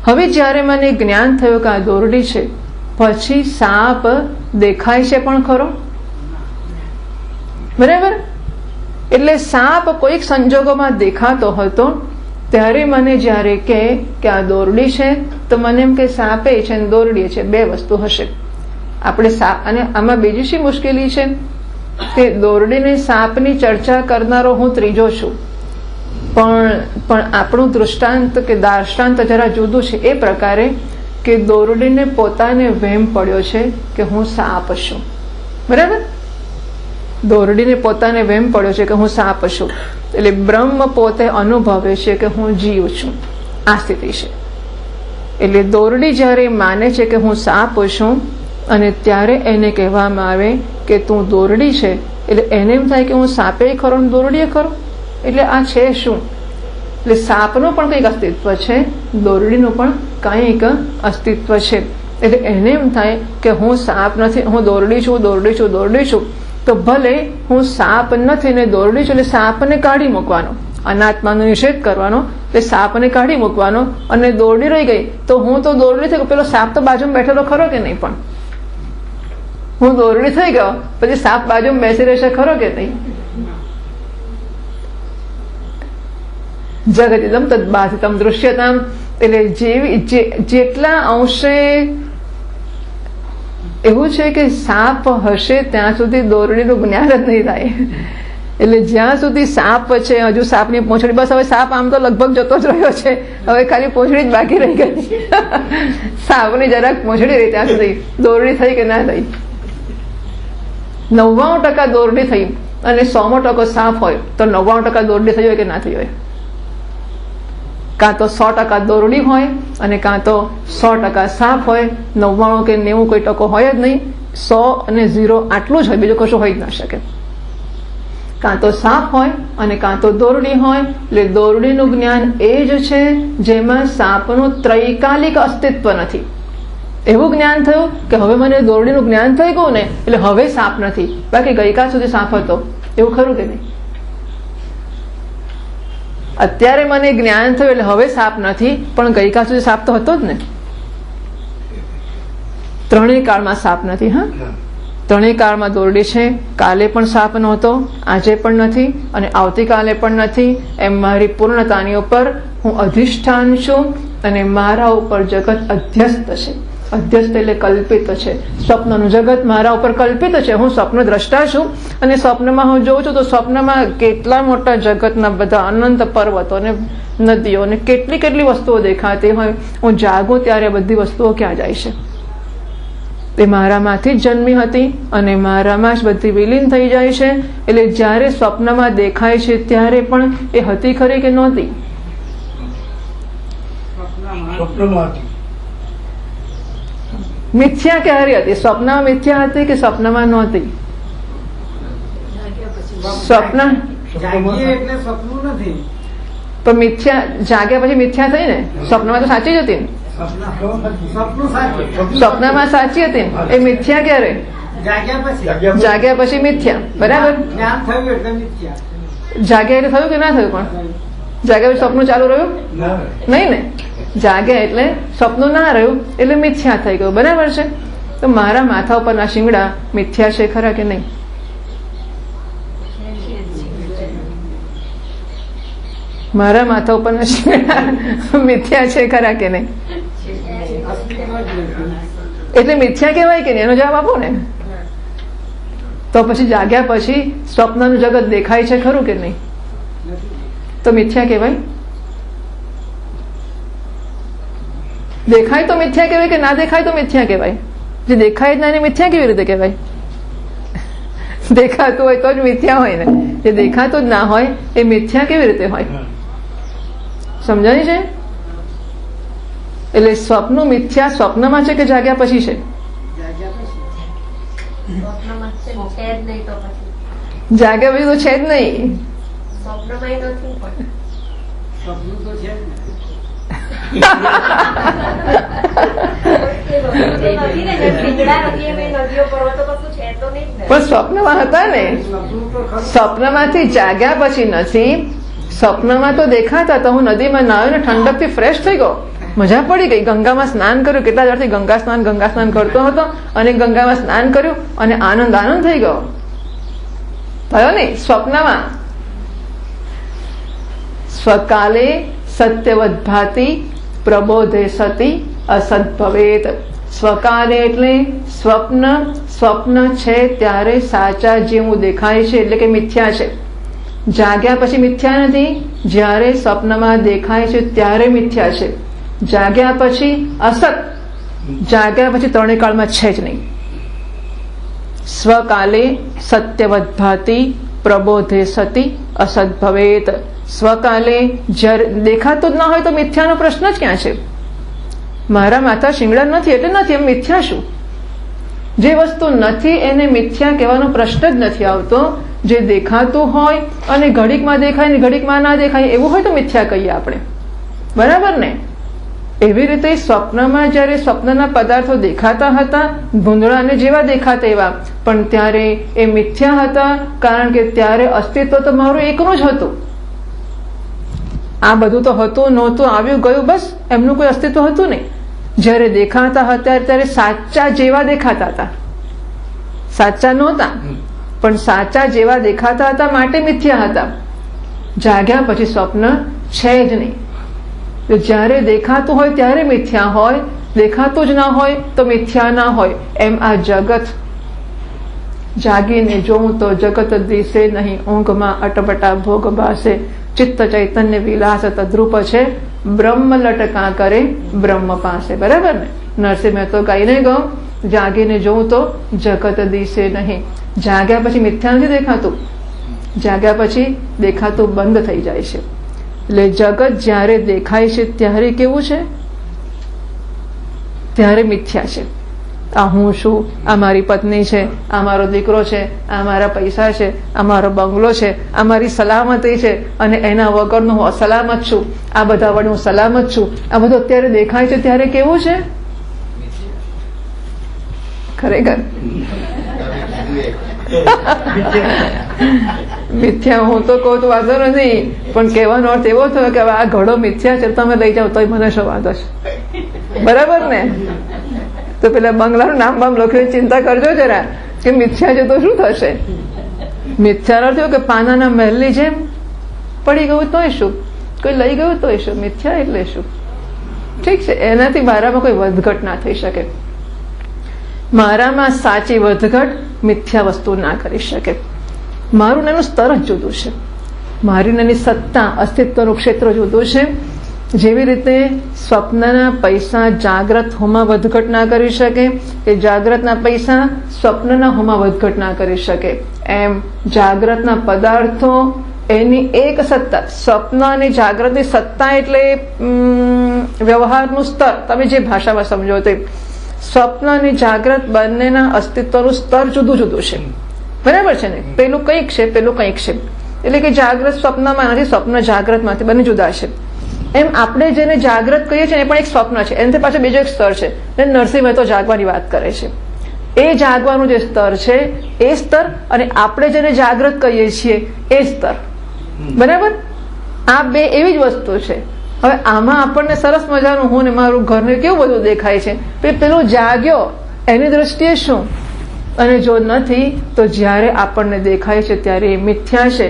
હવે જ્યારે મને જ્ઞાન થયું કે આ દોરડી છે, પછી સાપ દેખાય છે પણ ખરો, બરાબર? એટલે સાપ કોઈક સંજોગોમાં દેખાતો હતો, ત્યારે મને જ્યારે કે આ દોરડી છે, તો મને એમ કે સાપે છે અને દોરડી છે, બે વસ્તુ હશે. આપણે સાપ, અને આમાં બીજી શી મુશ્કેલી છે કે દોરડીને સાપની ચર્ચા કરનારો હું ત્રીજો છું, પણ આપણું દૃષ્ટાંત કે દાર્ષ્ટાંત જરા જુદું છે. એ પ્રકારે કે દોરડીને પોતાને વહેમ પડ્યો છે કે હું સાપ છું, બરાબર? દોરડીને પોતાને વહેમ પડ્યો છે કે હું સાપ છું, એટલે બ્રહ્મ પોતે અનુભવે છે કે હું જીવ છું. આ સ્થિતિ છે. એટલે દોરડી જ્યારે માને છે કે હું સાપ છું, અને ત્યારે એને કહેવામાં આવે કે તું દોરડી છે, એટલે એને એમ થાય કે હું સાપે ખરો ને દોરડીએ ખરો, એટલે આ છે શું? એટલે સાપનું પણ કંઈક અસ્તિત્વ છે, દોરડીનું પણ કંઈક અસ્તિત્વ છે. એટલે એને એમ થાય કે હું સાપ નથી, હું દોરડી છું, દોરડી છું, દોરડી છું. તો ભલે હું સાપ નથી ને દોરડી છું, એટલે સાપને કાઢી મૂકવાનો, અનાત્માનો નિષેધ કરવાનો, એટલે સાપને કાઢી મૂકવાનો, અને દોરડી રહી ગઈ તો હું તો દોરડી થઈ ગયો, પેલો સાપ તો બાજુમાં બેઠેલો ખરો કે નહીં? પણ હું દોરડી થઈ ગયો પછી સાપ બાજુમાં બેસી રહેશે ખરો કે નહીં? જગતિદમ તદ્બાધિતમ દૃશ્યતામ. એટલે જેટલા અંશે એવું છે કે સાપ હશે ત્યાં સુધી દોરડીનું જ્ઞાન જ નહીં થાય. એટલે જ્યાં સુધી સાપ છે, હજુ સાપની પૂંછડી, બસ હવે સાપ આમ તો લગભગ જતો જ રહ્યો છે, હવે ખાલી પૂંછડી જ બાકી રહી ગઈ. સાપની જરાક પૂંછડી રહી ત્યાં સુધી દોરડી થઈ કે ના થઈ? 99% દોરડી થઈ અને 100% સાપ હોય તો 99% દોરડી થઈ હોય કે ના થઈ હોય? કાં તો 100% દોરડી હોય અને કાં તો 100% સાપ હોય. 99 કે 90 કોઈ ટકો હોય જ નહીં. 100 અને 0 આટલું જ હોય, બીજું કશું હોય જ ના શકે. કાં તો સાપ હોય અને કાં તો દોરડી હોય. એટલે દોરડીનું જ્ઞાન એ જ છે જેમાં સાપનું ત્રૈકાલિક અસ્તિત્વ નથી. એવું જ્ઞાન થયું કે હવે મને દોરડીનું જ્ઞાન થઈ ગયું ને, એટલે હવે સાપ નથી, બાકી ગઈકાલ સુધી સાપ હતો. એવું ખરું કે નહીં? અત્યારે મને જ્ઞાન થયું એટલે હવે સાપ નથી, પણ ગઈકાલ સુધી સાપ તો હતો જ ને. ત્રણેય કાળમાં સાપ નથી. હા, ત્રણેય કાળમાં દોરડી છે. કાલે પણ સાપ નહોતો, આજે પણ નથી અને આવતીકાલે પણ નથી. એમ મારી પૂર્ણતાની ઉપર હું અધિષ્ઠાન છું અને મારા ઉપર જગત અધ્યસ્ત છે. અધ્યસ્ત એટલે કલ્પિત છે. સ્વપ્નનું જગત મારા ઉપર કલ્પિત છે. હું સ્વપ્ન દ્રષ્ટા છું અને સ્વપ્નમાં હું જોઉં છું તો સ્વપ્નમાં કેટલા મોટા જગતના બધા અનંત પર્વતો ને નદીઓ ને કેટલી કેટલી વસ્તુઓ દેખાતી હોય. હું જાગું ત્યારે બધી વસ્તુઓ ક્યાં જાય છે? તે મારામાંથી જ જન્મી હતી અને મારામાં જ બધી વિલીન થઈ જાય છે. એટલે જ્યારે સ્વપ્નમાં દેખાય છે ત્યારે પણ એ હતી ખરી કે નહોતી? મિથ્યા ક્યારે હતી? સ્વપ્નમાં મિથ્યા હતી કે સ્વપ્નમાં નહોતી? સ્વપ્ન પણ મિથ્યા, જાગ્યા પછી મિથ્યા થઈ ને. સ્વપ્નમાં તો સાચી જ હતી ને? સ્વપ્નમાં સાચી હતી ને, એ મિથ્યા ક્યારે? જાગ્યા પછી મિથ્યા, બરાબર? જાગ્યા એટલે થયું કે ના થયું? પણ જાગ્યા પછી સ્વપ્ન ચાલુ રહ્યું નહીં ને? જાગ્યા એટલે સ્વપ્ન ના રહ્યું એટલે મિથ્યા થઈ ગયું, બરાબર છે? તો મારા માથા ઉપરના શિંગડા મિથ્યા છે ખરા કે નહીં? મારા માથા ઉપરના શિંગડા મિથ્યા છે ખરા કે નહીં? એટલે મિથ્યા કહેવાય કે નહીં? એનો જવાબ આપો ને. તો પછી જાગ્યા પછી સ્વપ્નનું જગત દેખાય છે ખરું કે નહીં? તો મિથ્યા કહેવાય? દેખાય તો મિથ્યા કહેવાય કે ના દેખાય તો મિથ્યા કહેવાય? જે દેખાય જ ના એને મિથ્યા કેવી રીતે કહેવાય? દેખાતું હોય તો જ મિથ્યા હોય ને. જે દેખાતું જ ના હોય એ મિથ્યા કેવી રીતે હોય? સમજાય છે? એટલે સ્વપ્ન મિથ્યા સ્વપ્નમાં છે કે જાગ્યા પછી છે? જાગ્યા પછી તો છે જ નહીં. પણ સ્વપ્નમાં હતા ને, સ્વપ્નમાંથી જાગ્યા પછી નથી. સ્વપ્નમાં તો દેખાતા હતા. હું નદીમાં નાયો ને ઠંડકથી ફ્રેશ થઈ ગયો, મજા પડી ગઈ. ગંગામાં સ્નાન કર્યું, કેટલા વર્ષથી ગંગા સ્નાન કરતો હતો અને ગંગામાં સ્નાન કર્યું અને આનંદ થઈ ગયો. થયો ને સ્વપ્નમાં. સ્વકાલે સત્યવદ ભાતિ પ્રબોધે સતી અસત ભવેત. સ્વકાલે એટલે સ્વપ્ન છે ત્યારે સાચા જેવું દેખાય છે એટલે કે મિથ્યા છે. જાગ્યા પછી મિથ્યા નથી. જ્યારે સ્વપ્નમાં દેખાય છે ત્યારે મિથ્યા છે. જાગ્યા પછી અસત, જાગ્યા પછી ત્રણેય કાળમાં છે જ નહીં. સ્વકાલે સત્યવદ ભાતિ પ્રબોધે સતી અસત ભવેત. સ્વકાલે જ્યારે દેખાતું જ ના હોય તો મિથ્યાનો પ્રશ્ન જ ક્યાં છે? મારા માથા શિંગડા નથી એટલે નથી, એમ મિથ્યા શું? જે વસ્તુ નથી એને મિથ્યા કહેવાનો પ્રશ્ન જ નથી આવતો. જે દેખાતું હોય અને ઘડીકમાં દેખાય ને ઘડીકમાં ના દેખાય એવું હોય તો મિથ્યા કહીએ આપણે, બરાબર ને? એવી રીતે સ્વપ્નમાં જ્યારે સ્વપ્નના પદાર્થો દેખાતા હતા, ભૂંદડાને જેવા દેખાતા એવા, પણ ત્યારે એ મિથ્યા હતા. કારણ કે ત્યારે અસ્તિત્વ તો મારું એકનું જ હતું. આ બધું તો હતું નહોતું, આવ્યું ગયું, બસ એમનું કોઈ અસ્તિત્વ હતું નહીં. જ્યારે દેખાતા હતા ત્યારે સાચા જેવા દેખાતા હતા, સાચા નહોતા પણ સાચા જેવા દેખાતા હતા માટે મિથ્યા હતા. જાગ્યા પછી સ્વપ્ન છે જ નહીં. જ્યારે દેખાતું હોય ત્યારે મિથ્યા હોય, દેખાતું જ ના હોય તો મિથ્યા ના હોય. એમ આ જગત જાગીને જોઉં તો જગત દિશે નહીં, ઊંઘમાં અટપટા ભોગ ભાસે. ચિત્ત ચૈતન્ય વિલાસ તદ્રુપ છે, બ્રહ્મ લટકા કરે બ્રહ્મ પાસે. બરાબર ને? નરસિંહ મહેતો ગાઈને ગયો, જાગીને જોઉં તો જગત દિશે નહીં. જાગ્યા પછી મિથ્યા નથી દેખાતું, જાગ્યા પછી દેખાતું બંધ થઈ જાય છે. એટલે જગત જ્યારે દેખાય છે ત્યારે કેવું છે? ત્યારે મિથ્યા છે. આ હું છું, આ મારી પત્ની છે, આ મારો દીકરો છે, આ મારા પૈસા છે, આ મારો બંગલો છે, આ મારી સલામતી છે અને એના વગરનું હું અસલામત છું, આ બધા વડે હું સલામત છું. આ બધું અત્યારે દેખાય છે ત્યારે કેવું છે? ખરેખર મિથ્યા હું તો કહું તો વાંધો નથી, પણ કહેવાનો અર્થ એવો થયો કે આ ઘડો મિથ્યા છે, તમે લઈ જાઓ તોય મને શું વાંધો છે? બરાબર ને? તો પેલા બંગલાનું નામ બામ લખ્યું, ચિંતા કરજો જરા કે મિથ્યા છે તો શું થશે? મિથ્યાનો અર્થ કે પાનાના મહેલની જેમ પડી ગયું તોય શું, કોઈ લઈ ગયું તોય શું? મિથ્યા એટલે શું? ઠીક છે, એનાથી મારામાં કોઈ વધઘટ ના થઈ શકે. મારામાં સાચી વધઘટ મિથ્યા વસ્તુ ના કરી શકે. મારું એનું સ્તર જ જુદું છે, મારી એની સત્તા અસ્તિત્વનું ક્ષેત્ર જુદું છે. જેવી રીતે સ્વપ્નના પૈસા જાગ્રત હોમાં વધઘટ ના કરી શકે, કે જાગ્રતના પૈસા સ્વપ્નના હોમાં વધઘટ ના કરી શકે, એમ જાગ્રતના પદાર્થો એની એક સત્તા, સ્વપ્ન અને જાગ્રતની સત્તા એટલે વ્યવહારનું સ્તર, તમે જે ભાષામાં સમજો તે. સ્વપ્ન અને જાગ્રત બંનેના અસ્તિત્વનું સ્તર જુદું જુદું છે. બરાબર છે ને? પેલું કંઈક છે, પેલું કંઈક છે. એટલે કે જાગ્રત સ્વપ્નમાં નથી, સ્વપ્ન જાગ્રતમાંથી બંને જુદા છે. એમ આપણે જેને જાગ્રત કહીએ છીએ એ પણ એક સ્વપ્ન છે, એનાથી પાછળ બીજો એક સ્તર છે. નરસિંહ મહેતો જાગવાની વાત કરે છે. એ જાગવાનું જે સ્તર છે એ સ્તર, અને આપણે જેને જાગ્રત કહીએ છીએ એ સ્તર. બરાબર? આ બે એવી જ વસ્તુ છે. હવે આમાં આપણને સરસ મજાનું હું ને મારું ઘરને કેવું બધું દેખાય છે, પેલું જાગ્યો એની દ્રષ્ટિએ શું? અને જો નથી તો જ્યારે આપણને દેખાય છે ત્યારે એ મિથ્યા છે.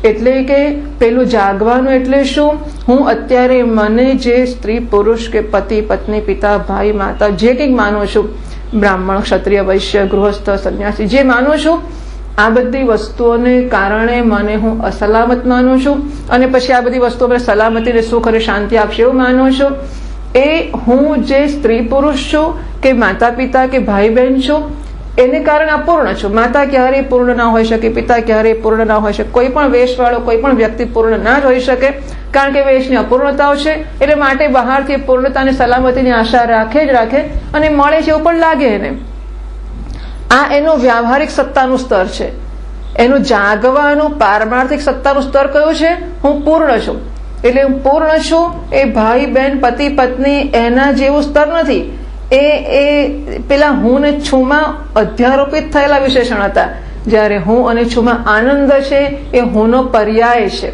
એટલે કે પેલું જાગવાનું એટલે શું? હું અત્યારે મને જે સ્ત્રી પુરુષ કે પતિ પત્ની પિતા ભાઈ માતા જે કંઈક માનું છું, બ્રાહ્મણ ક્ષત્રિય વૈશ્ય ગૃહસ્થ સંન્યાસી જે માનું છું, આ બધી વસ્તુઓને કારણે મને હું અસલામત માનું છું, અને પછી આ બધી વસ્તુઓ મને સલામતી અને સુખ અને શાંતિ આપશે એવું માનું છું. એ હું જે સ્ત્રી પુરુષ છું કે માતા પિતા કે ભાઈ બહેન છું એને કારણે અપૂર્ણ છું. માતા ક્યારેય પૂર્ણ ના હોઈ શકે, પિતા ક્યારેય પૂર્ણ ના હોઈ શકે, કોઈ પણ વેશવાળો કોઈ પણ વ્યક્તિ પૂર્ણ ના જ હોઈ શકે, કારણ કે વેશની અપૂર્ણતાઓ છે. એટલે માટે બહારથી પૂર્ણતા અને સલામતીની આશા રાખે જ રાખે, અને મળે છે એવું પણ લાગે એને. આ એનું વ્યાવહારિક સત્તાનું સ્તર છે. એનું જાગવાનું પારમાર્થિક સત્તાનું સ્તર કયું છે? હું પૂર્ણ છું. એટલે પૂર્ણ છું એ ભાઈ બહેન પતિ પત્ની એના જેવું સ્તર નથી. એ પેલા હું ને છુંમાં અધ્યારોપિત થયેલા વિશેષણ હતા. જ્યારે હું અને છુંમાં આનંદ છે એ હુંનો પર્યાય છે,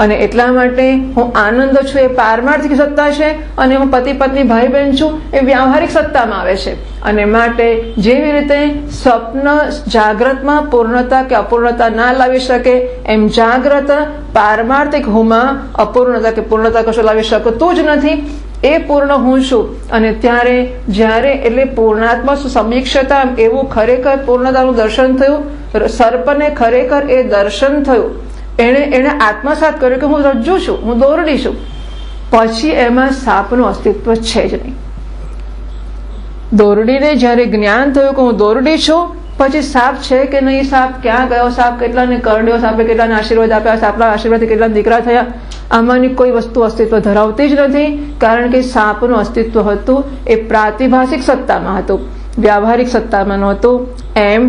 અને એટલા માટે હું આનંદ છું એ પારમાર્થિક સત્તા છે, અને હું પતિ પત્ની ભાઈ બહેન છું એ વ્યાવહારિક સત્તામાં આવે છે. અને માટે જેવી રીતે સ્વપ્ન જાગ્રતમાં પૂર્ણતા કે અપૂર્ણતા ના લાવી શકે, એમ જાગ્રત પારમાર્થિક હુંમાં અપૂર્ણતા કે પૂર્ણતા કશું લાવી શકતું જ નથી. એ પૂર્ણ હું છું. અને ત્યારે જ્યારે એટલે પૂર્ણાત્મા સમીક્ષતા, એવું ખરેખર પૂર્ણતાનું દર્શન થયું. સર્પને ખરેખર એ દર્શન થયું. એને આત્મસાત કર્યું કે હું રજ્જુ છું, હું દોરડી છું. પછી એમાં સાપનું અસ્તિત્વ છે જ નહીં. દોરડીને જ્યારે જ્ઞાન થયું કે હું દોરડી છું, પછી સાપ છે કે નહીં, સાપ ક્યાં ગયો, સાપ કેટલાને કરડ્યો, સાપે કેટલાને આશીર્વાદ આપ્યા, સાપના આશીર્વાદથી કેટલા દીકરા થયા, આમાંની કોઈ વસ્તુ અસ્તિત્વ ધરાવતી જ નથી. કારણ કે સાપનું અસ્તિત્વ હતું એ પ્રાતિભાષિક સત્તામાં હતું, વ્યાવહારિક સત્તામાં નહોતું. એમ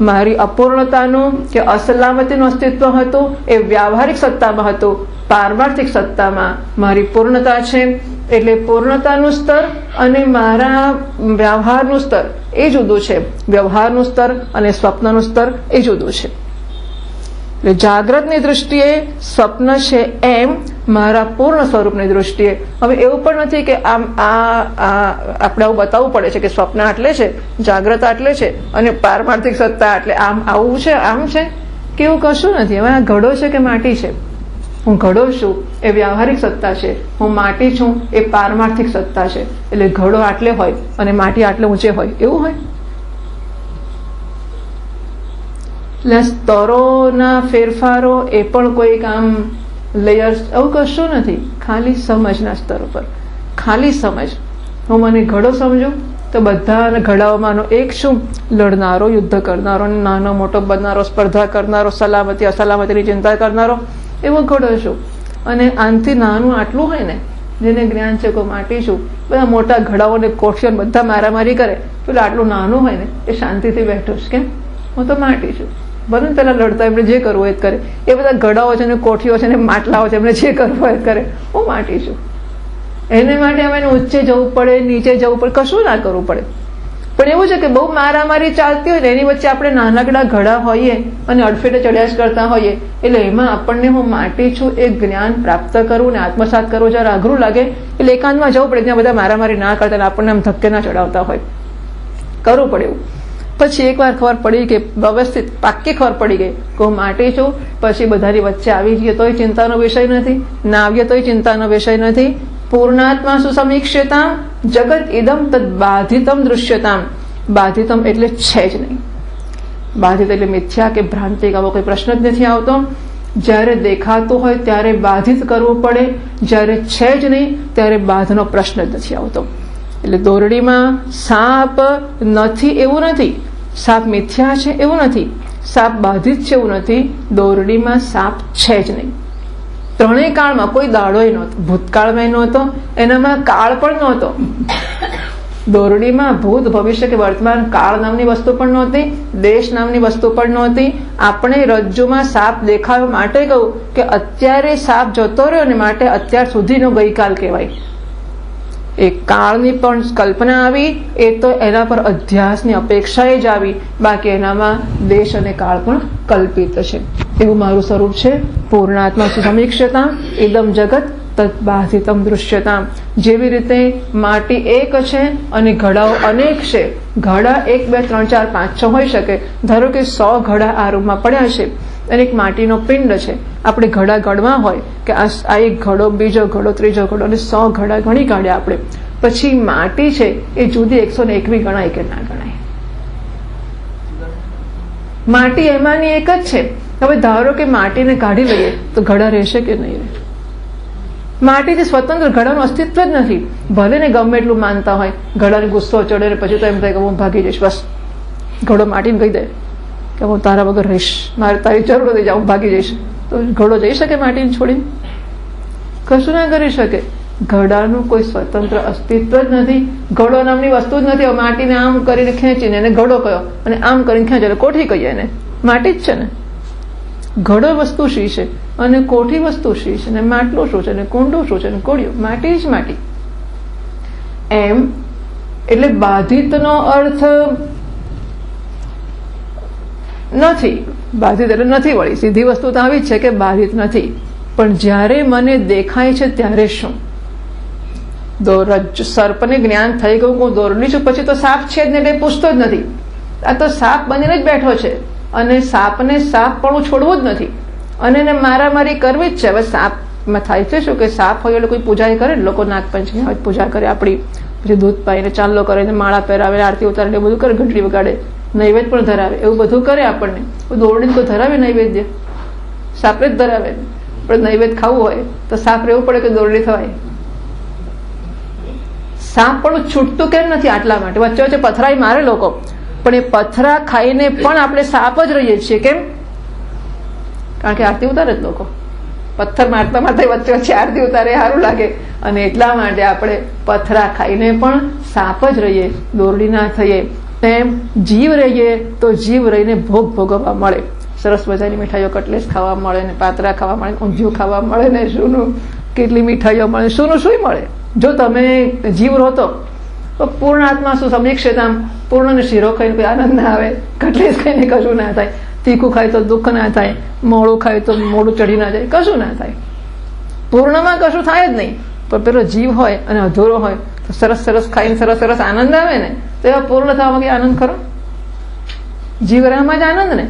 મારી અપૂર્ણતાનું કે અસલામતીનું અસ્તિત્વ હતું એ વ્યાવહારિક સત્તામાં હતું. પારમાર્થિક સત્તામાં મારી પૂર્ણતા છે. એટલે પૂર્ણતાનું સ્તર અને મારા વ્યવહારનું સ્તર એ જુદું છે. વ્યવહારનું સ્તર અને સ્વપ્નનું સ્તર એ જુદું છે. એટલે જાગ્રતની દૃષ્ટિએ સ્વપ્ન છે એમ મારા પૂર્ણ સ્વરૂપની દૃષ્ટિએ. હવે એવું પણ નથી કે આમ આપણે આવું બતાવવું પડે છે કે સ્વપ્ન આટલે છે, જાગ્રત આટલે છે અને પારમાર્થિક સત્તા એટલે આમ આવું છે, આમ છે, કે એવું કશું નથી. હવે આ ઘડો છે કે માટી છે? હું ઘડો છું એ વ્યાવહારિક સત્તા છે, હું માટી છું એ પારમાર્થિક સત્તા છે. એટલે ઘડો આટલે હોય અને માટી આટલે ઊંચે હોય એવું હોય? એટલે સ્તરોના ફેરફારો એ પણ કોઈક આમ લેયર્સ એવું કશું નથી. ખાલી સમજના સ્તર ઉપર, ખાલી સમજ. હું મને ઘડો સમજું તો બધા ઘડાઓમાંનો એક છું, લડનારો, યુદ્ધ કરનારો, નાનો મોટો બનનારો, સ્પર્ધા કરનારો, સલામતી અસલામતીની ચિંતા કરનારો, એવો ઘડો છું. અને આનથી નાનું આટલું હોય ને, જેને જ્ઞાન છે કે માટી છું, બધા મોટા ઘડાઓને કોઠીઓ બધા મારામારી કરે, પેલું આટલું નાનું હોય ને એ શાંતિથી બેઠું છે. કેમ? હું તો માટી છું. બને પેલા લડતા એમને જે કરવું હોય એ કરે. એ બધા ઘડાઓ છે ને કોઠીઓ છે ને માટલાઓ છે, એમને જે કરવું હોય એ કરે. હું માટી છું. એને માટે અમે ઊંચે જવું પડે, નીચે જવું પડે, કશું ના કરવું પડે. પણ એવું છે કે બહુ મારામારી ચાલતી હોય ને એની વચ્ચે આપણે નાનકડા ઘડા હોઈએ અને અડફેટે ચડ્યા જ કરતા હોઈએ. એટલે એમાં આપણને હું માટી છું એ જ્ઞાન પ્રાપ્ત કરવું ને આત્મસાત કરવું જરા અઘરું લાગે. એટલે એકાંતમાં જવું પડે, ત્યાં બધા મારામારી ના કરતા આપણને આમ ધક્કે ના ચડાવતા હોય, કરવું પડે એવું. પછી એકવાર ખબર પડી કે વ્યવસ્થિત પાક્કી ખબર પડી ગઈ કે હું માટી છું, પછી બધાની વચ્ચે આવી જઈએ તોય ચિંતાનો વિષય નથી, ના આવીએ તોય ચિંતાનો વિષય નથી. પૂર્ણાત્મા સુસમીક્ષ્યતામ જગત ઇદમ તદ બાધિતમ દૃશ્યતામ. બાધિતમ એટલે છે જ નહીં. બાધિત એટલે મિથ્યા કે ભ્રાંતિ, આવો કોઈ પ્રશ્ન જ નથી આવતો. જ્યારે દેખાતું હોય ત્યારે બાધિત કરવું પડે, જ્યારે છે જ નહીં ત્યારે બાધનો પ્રશ્ન જ નથી આવતો. એટલે દોરડીમાં સાપ નથી એવું નથી, સાપ મિથ્યા છે એવું નથી, સાપ બાધિત છે એવું નથી. દોરડીમાં સાપ છે જ નહીં. ત્રણેય કાળમાં કોઈ દાડોય નહોતો, ભૂતકાળમાં નહોતો, એનામાં કાળ પણ નહોતો. દોરડીમાં ભૂત, ભવિષ્ય કે વર્તમાન કાળ નામની વસ્તુ પણ નહોતી, દેશ નામની વસ્તુ પણ નહોતી. આપણે રજ્જુમાં સાપ દેખાયો માટે કહું કે અત્યારે સાપ જતો રહ્યો ને માટે અત્યાર સુધીનો ગઈકાલ કહેવાય. એ કાળની પણ કલ્પના આવી, એ તો એના પર અધ્યાસની અપેક્ષાએ જ આવી. બાકી એનામાં દેશ અને કાળ પણ કલ્પિત છે. એવું મારું સ્વરૂપ છે. પૂર્ણાત્મા સુસમીક્ષતામ ઇદમ જગત તદ બાધિતમ દૃશ્યતામ. જેવી રીતે માટી એક છે અને ઘડાઓ અનેક છે. ઘડા 1 2 3 4 5 6 હોઈ શકે. ધારો કે 100 ઘડા આ રૂમમાં પડ્યા છે અને એક માટીનો પિંડ છે. આપણે ઘડા ગણવા હોય કે આ એક ઘડો, બીજો ઘડો, ત્રીજો ઘડો અને 100 ઘડા ગણી કાઢ્યા આપણે. પછી માટી છે એ જુદી 121 ગણાય કે ના ગણાય? માટી એમાંની એક જ છે. હવે ધારો કે માટીને કાઢી લઈએ તો ઘડા રહેશે કે નહીં રહે? માટીથી સ્વતંત્ર ઘડાનું અસ્તિત્વ જ નથી. ભલે ને ગમે એટલું માનતા હોય, ઘડાને ગુસ્સો ચડે ને પછી તો એમ થાય કે હું ભાગી જઈશ, બસ ઘડો માટીને કહી દે કે હું તારા વગર રહીશ, મારે તારી જરૂર નથી, જાઉં ભાગી જઈશ. તો ઘડો જઈ શકે માટીને છોડીને? કશું ના કરી શકે. ઘડાનું કોઈ સ્વતંત્ર અસ્તિત્વ જ નથી. ઘડો નામની વસ્તુ જ નથી. માટીને આમ કરીને ખેંચીને એને ઘડો કયો અને આમ કરીને ખેંચે એટલે કોઠી કહીએ એને, માટી જ છે ને. ઘડો વસ્તુ શી છે અને કોઠી વસ્તુ શી છે, અને માટલું શું છે અને કુંડું શું છે અને કોડિયું, માટી જ માટી. એમ એટલે બાધિતનો અર્થ નથી, બાધિત એટલે નથી, વળી સીધી વસ્તુ તો આવી જ છે કે બાધિત નથી. પણ જ્યારે મને દેખાય છે ત્યારે શું? સર્પને જ્ઞાન થઈ ગયું, હું દોરડી છું, પછી તો સાપ છે જ ને એટલે પૂછતો જ નથી. આ તો સાપ બનીને જ બેઠો છે અને સાપને સાપ પણ છોડવું જ નથી અને એને મારામારી કરવી જ છે. હવે સાપમાં થાય છે શું કે સાપ હોય એટલે કોઈ પૂજા કરે, લોકો નાગપંચમી હોય પૂજા કરે આપણી, પછી દૂધ પાઈને ચાંદલો કરે, માળા પહેરાવે, આરતી ઉતારે, એ બધું કરે, ઘંટડી વગાડે, નૈવેદ્ય પણ ધરાવે, એવું બધું કરે. આપણને દોરડીને કોઈ ધરાવે નૈવેદ્ય? સાપને જ ધરાવે. પણ નૈવેદ્ય ખાવું હોય તો સાપ રહેવું પડે કે દોરડી થવાય? સાપ પણ છૂટતું કેમ નથી? આટલા માટે વચ્ચે વચ્ચે પથરાઈ મારે લોકો, પણ એ પથરા ખાઈને પણ આપણે સાપ જ રહીએ છીએ. કેમ? કારણ કે આરતી ઉતારે જ લોકો, પથ્થર મારતા મારતા વચ્ચે વચ્ચે આરતી ઉતારે, સારું લાગે, અને એટલા માટે આપણે પથરા ખાઈને પણ સાપ જ રહીએ, દોરડી ના થઈએ. તેમ જીવ રહીએ તો જીવ રહીને ભોગ ભોગવવા મળે, સરસ મજાની મીઠાઈઓ, કટલેસ ખાવા મળે ને, પાતરા ખાવા મળે, ઊંધિયું ખાવા મળે ને, શુંનું કેટલી મીઠાઈઓ મળે, શુંનું શું મળે. જો તમે જીવ રહો તો પૂર્ણ આત્મા શું સમીક્ષિતામ, પૂર્ણ શીરો ખાઈને કોઈ આનંદ ના આવે, કટલેસ ખાઈને કશું ના થાય, તીખું ખાય તો દુઃખ ના થાય, મોડું ખાય તો મોડું ચડી ના જાય, કશું ના થાય. પૂર્ણમાં કશું થાય જ નહીં. પણ પેલો જીવ હોય અને અધૂરો હોય તો સરસ સરસ ખાઈને સરસ સરસ આનંદ આવે ને, તો એવા પૂર્ણ થવામાં કઈ આનંદ ખરો? જીવ રહેવામાં જ આનંદ ને.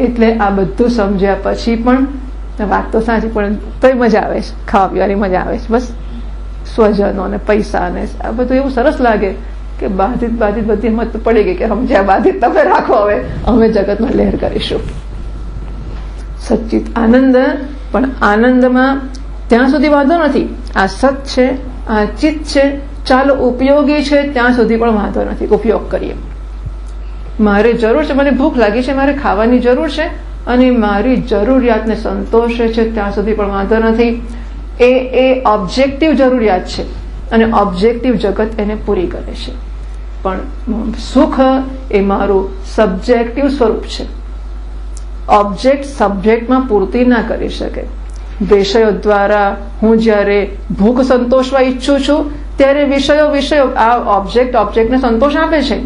એટલે આ બધું સમજ્યા પછી પણ વાત તો સાચી, પણ તોય મજા આવે છે, ખાવા પીવાની મજા આવે છે. બસ સ્વજનો ને પૈસા ને આ બધું એવું સરસ લાગે કે બાધિત બધી હિંમત પડી ગઈ કે સમજ્યા, બાધિત તમે રાખો, હવે અમે જગતમાં લહેર કરીશું. સચ્ચિત આનંદ, પણ આનંદમાં ત્યાં સુધી વાંધો નથી. આ સત છે, આ ચિત્ત છે, ચાલો ઉપયોગી છે ત્યાં સુધી પણ વાંધો નથી, ઉપયોગ કરીએ. મારે જરૂર છે, મને ભૂખ લાગી છે, મારે ખાવાની જરૂર છે અને મારી જરૂરિયાતને સંતોષે છે ત્યાં સુધી પણ વાંધો નથી. એ ઓબ્જેક્ટિવ જરૂરિયાત છે અને ઓબ્જેક્ટિવ જગત એને પૂરી કરે છે. પણ સુખ એ મારું સબ્જેક્ટિવ સ્વરૂપ છે. ઓબ્જેક્ટ સબ્જેક્ટમાં પૂર્તિ ના કરી શકે. વિષયો દ્વારા હું જ્યારે ભૂખ સંતોષવા ઈચ્છું છું ત્યારે વિષયો આ ઓબ્જેક્ટને સંતોષ આપે છે.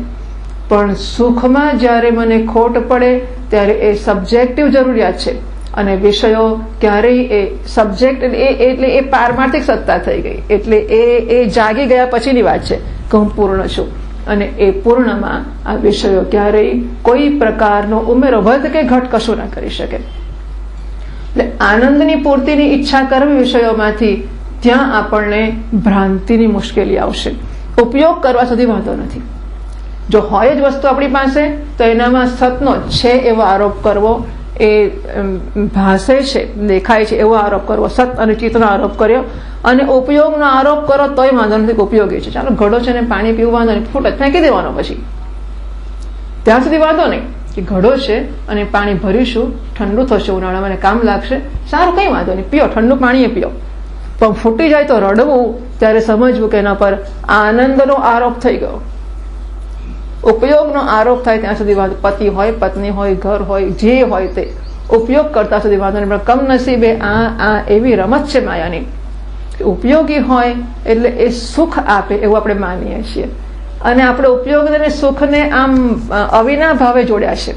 પણ સુખમાં જ્યારે મને ખોટ પડે ત્યારે એ સબ્જેક્ટિવ જરૂરિયાત છે અને વિષયો ક્યારેય એ સબ્જેક્ટ એટલે એ પારમાર્થિક સત્તા થઈ ગઈ, એટલે એ જાગી ગયા પછીની વાત છે કે હું પૂર્ણ છું. અને એ પૂર્ણમાં આ વિષયો ક્યારેય કોઈ પ્રકારનો ઉમેરો, વધ કે ઘટ કશું ના કરી શકે. એટલે આનંદની પૂર્તિની ઈચ્છા કરવી વિષયોમાંથી, ત્યાં આપણને ભ્રાંતિની મુશ્કેલી આવશે. ઉપયોગ કરવા સુધી વાંધો નથી. જો હોય જ વસ્તુ આપણી પાસે તો એનામાં સતનો છે એવો આરોપ કરવો, એ ભાષે છે, દેખાય છે એવો આરોપ કરવો, સત અને ચિત્તનો આરોપ કર્યો, અને ઉપયોગનો આરોપ કરો તોય વાંધો નથી કે ઉપયોગી છે. ચાલો ઘડો છે ને પાણી પીવું વાંધો નહીં, ફૂટ જ ફેંકી દેવાનો, પછી ત્યાં સુધી વાંધો નહીં કે ઘડો છે અને પાણી ભરીશું, ઠંડુ થશે, ઉનાળામાં કામ લાગશે, સારું, કઈ વાંધો નહીં, પીઓ, ઠંડુ પાણી એ પીઓ. પણ ફૂટી જાય તો રડવું, ત્યારે સમજવું કે એના પર આનંદનો આરોપ થઈ ગયો. ઉપયોગનો આરોપ થાય ત્યાં સુધી વાંધો, પતિ હોય, પત્ની હોય, ઘર હોય, જે હોય તે ઉપયોગ કરતા સુધી વાંધો નહીં. પણ કમનસીબે આ એવી રમત છે માયાની, ઉપયોગી હોય એટલે એ સુખ આપે એવું આપણે માનીએ છીએ, અને આપણે ઉપયોગ અને સુખને આમ અવિના ભાવે જોડ્યા છે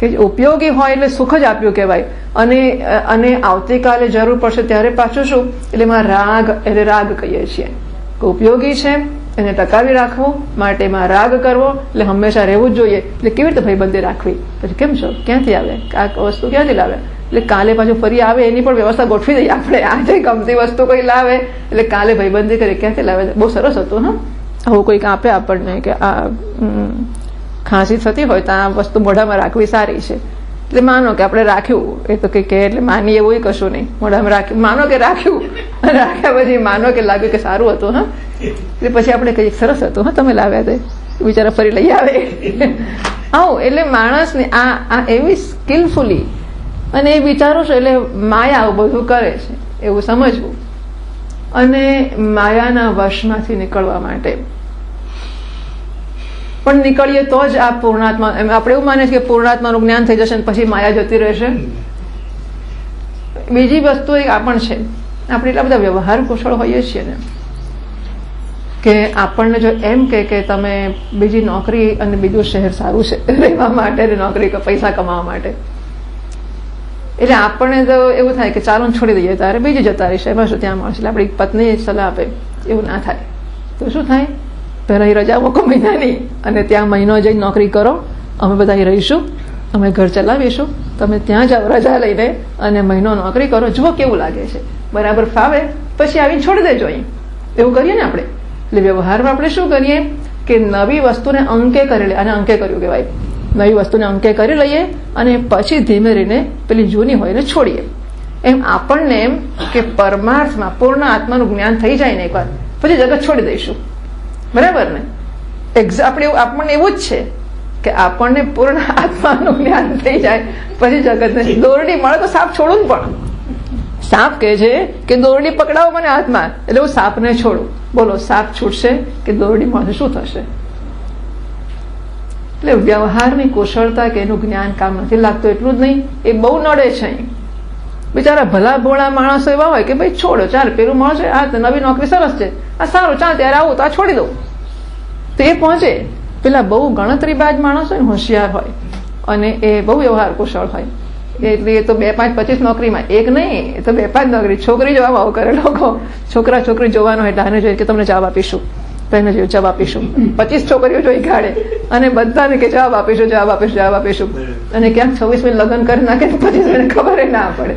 કે ઉપયોગી હોય એટલે સુખ જ આપ્યું કહેવાય, અને આવતીકાલે જરૂર પડશે ત્યારે પાછું શું, એટલે એમાં રાગ કહીએ છીએ કે ઉપયોગી છે એને ટકાવી રાખવું માટે એમાં રાગ કરવો, એટલે હંમેશા રહેવું જ જોઈએ. એટલે કેવી રીતે ભાઈબંધી રાખવી, પછી કેમ છો, ક્યાંથી આવે, આ વસ્તુ ક્યાંથી લાવે, એટલે કાલે પાછું ફરી આવે એની પણ વ્યવસ્થા ગોઠવી દઈએ આપણે. આજે ગમતી વસ્તુ કોઈ લાવે એટલે કાલે ભાઈબંધી કરીએ, ક્યાંથી લાવે, બહુ સરસ હતું. હા, આવું કોઈક આપે આપણને કે આ ખાંસી થતી હોય તો આ વસ્તુ મોઢામાં રાખવી સારી છે, એટલે માનો કે આપણે રાખ્યું, એ તો કઈ એટલે માનીએ એવું કશું નહીં, મોઢામાં રાખ્યું, માનો કે રાખ્યું, રાખ્યા પછી માનો કે લાગ્યું કે સારું હતું. હા, એટલે પછી આપણે કહીએ સરસ હતું, હા તમે લાવ્યા તે, બિચારા ફરી લઈ આવે. આવું એટલે માણસને આ એવી સ્કિલફુલી અને એ વિચારો છે, એટલે માયા આવું બધું કરે છે એવું સમજવું, અને માયાના વશમાંથી નીકળવા માટે પણ નીકળીએ તો જ આ પૂર્ણાત્મા, આપણે એવું માનીએ કે પૂર્ણાત્માનું જ્ઞાન થઈ જશે પછી માયા જતી રહેશે. બીજી વસ્તુ એક આ પણ છે, આપણે એટલા બધા વ્યવહાર કુશળ હોઈએ છીએ ને કે આપણને જો એમ કે તમે બીજી નોકરી અને બીજું શહેર સારું છે રહેવા માટે, નોકરી પૈસા કમાવા માટે, એટલે આપણને તો એવું થાય કે ચાલો છોડી દઈએ, તારે બીજી જતા રહીશ, એમાં શું ત્યાં મળશે. એટલે આપણી પત્ની સલાહ આપે એવું ના થાય તો શું થાય, પહેલા રજા મૂકો મહિનાની અને ત્યાં મહિનો જઈને નોકરી કરો, અમે બધા રહીશું, અમે ઘર ચલાવીશું, તમે ત્યાં જાઓ રજા લઈને અને મહિનો નોકરી કરો, જુઓ કેવું લાગે છે, બરાબર ફાવે પછી આવીને છોડી દેજો અહીં. એવું કરીએ ને આપણે. એટલે વ્યવહારમાં આપણે શું કરીએ કે નવી વસ્તુને અંકે કરી લે, અને અંકે કર્યું કહેવાય, નવી વસ્તુને અંકે કરી લઈએ અને પછી ધીમે રહીને પેલી જૂની હોય ને છોડીએ. એમ આપણને એમ કે પરમાર્થમાં પૂર્ણ આત્માનું જ્ઞાન થઈ જાય ને એકવાર પછી જગત છોડી દઈશું, બરાબર ને. આપણને એવું જ છે કે આપણને પૂર્ણ આત્માનું જ્ઞાન થઈ જાય પછી જગતને દોરડી મળે તો સાપ છોડું ને, પણ સાપ કહે છે કે દોરડી પકડાવો મને હાથમાં, એટલે હું સાપને છોડું. બોલો સાપ છૂટશે કે દોરડી મળશે, શું થશે? એટલે વ્યવહારની કુશળતા કે એનું જ્ઞાન કામ નથી લાગતું એટલું જ નહીં, એ બહુ નડે છે. બિચારા ભલા ભોળા માણસો એવા હોય કે ભાઈ છોડો, ચાલ પેલું મળશે, આ નવી નોકરી સરસ છે, આ સારું, ચાલ ત્યારે આવું તો આ છોડી દઉં, તો એ પહોંચે. પેલા બહુ ગણતરીબાજ માણસ હોય, હોશિયાર હોય અને એ બહુ વ્યવહાર કુશળ હોય, એટલે એ તો 2, 5, 25 નોકરીમાં એક નહીં, એ તો 2, 5 નોકરી. છોકરી જોવા આવું કરે લોકો, છોકરા છોકરી જોવાનો એટલે આને જોઈએ કે તમને જવાબ આપીશું, તો એને જોયું જવાબ આપીશું, 25 છોકરીઓ જોઈ કાઢે અને બધાને કે જવાબ આપીશું, જવાબ આપીશું, જવાબ આપીશું, અને ક્યાંક 26 લગ્ન કરી નાખે 25 ખબર ના પડે.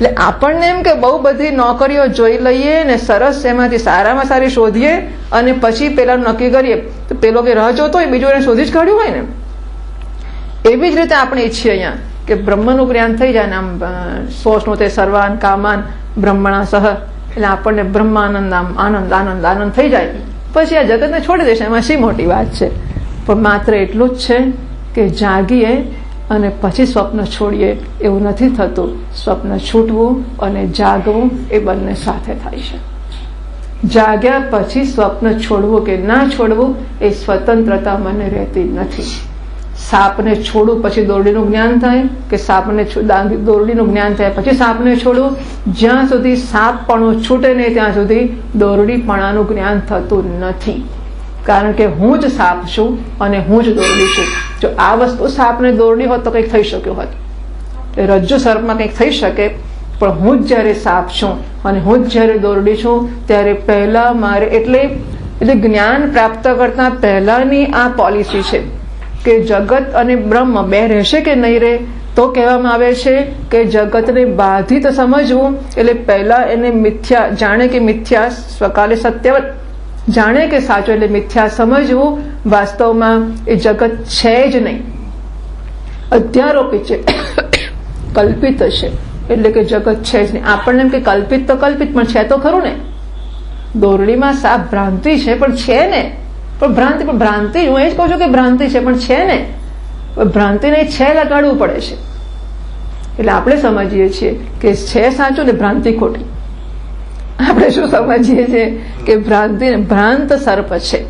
એટલે આપણને એમ કે બહુ બધી નોકરીઓ જોઈ લઈએ ને સરસ એમાંથી સારામાં સારી શોધીએ અને પછી પેલાનું નક્કી કરીએ, તો પેલો કે રાહ જોતો હોય બીજું એને શોધી જ કાઢ્યું હોય ને. એવી જ રીતે આપણે ઈચ્છીએ અહીંયા કે બ્રહ્મનું જ્ઞાન થઈ જાય ને આમ સોસનું તે સર્વાન કામાન બ્રહ્મણા સહ, એટલે આપણને બ્રહ્માનંદ આમ આનંદ આનંદ આનંદ થઈ જાય પછી આ જગતને છોડી દેશે, એમાં શી મોટી વાત છે. પણ માત્ર એટલું જ છે કે જાગીએ અને પછી સ્વપ્ન છોડીએ એવું નથી થતું. સ્વપ્ન છૂટવું અને જાગવું એ બંને સાથે થાય છે. જાગ્યા પછી સ્વપ્ન છોડવું કે ના છોડવું એ સ્વતંત્રતા મને રહેતી નથી. સાપને છોડવું પછી દોરડીનું જ્ઞાન થાય કે સાપને દોરડીનું જ્ઞાન થાય પછી સાપને છોડવું, જ્યાં સુધી સાપપણું છૂટે નહીં ત્યાં સુધી દોરડીપણાનું જ્ઞાન થતું નથી. કારણ કે હું જ સાપ છું અને હું જ દોરડી છું. જો આ વસ્તુ સાપને દોરડી હોત તો કંઈક થઈ શક્યું હોત, રજ્જુ સર્પમાં કંઈક થઈ શકે, પણ હું જ જયારે સાપ છું અને હું જ જયારે દોરડી છું ત્યારે પહેલા મારે એટલે જ્ઞાન પ્રાપ્ત કરતા પહેલાની આ પોલિસી છે કે જગત અને બ્રહ્મ બે રહેશે કે નહીં રહે. તો કહેવામાં આવે છે કે જગતને બાધિત સમજવું એટલે પહેલા એને મિથ્યા જાણે કે મિથ્યા, સ્વકાલે સત્યવત જાણે કે સાચું એટલે મિથ્યા સમજવું. વાસ્તવમાં એ જગત છે જ નહીં, અધ્યારોપિત છે, કલ્પિત છે, એટલે કે જગત છે જ નહીં. આપણને એમ કે કલ્પિત તો કલ્પિત, પણ છે તો ખરું ને. દોરડીમાં સાપ ભ્રાંતિ છે પણ છે ને, પણ ભ્રાંતિ હું એ જ કહું છું કે ભ્રાંતિ છે પણ છે ને, ભ્રાંતિને છે લગાડવું પડે છે. એટલે આપણે સમજીએ છીએ કે છે સાચું ને ભ્રાંતિ ખોટી. આપણે શું સમજીએ છીએ કે ભ્રાંત સર્પ છે,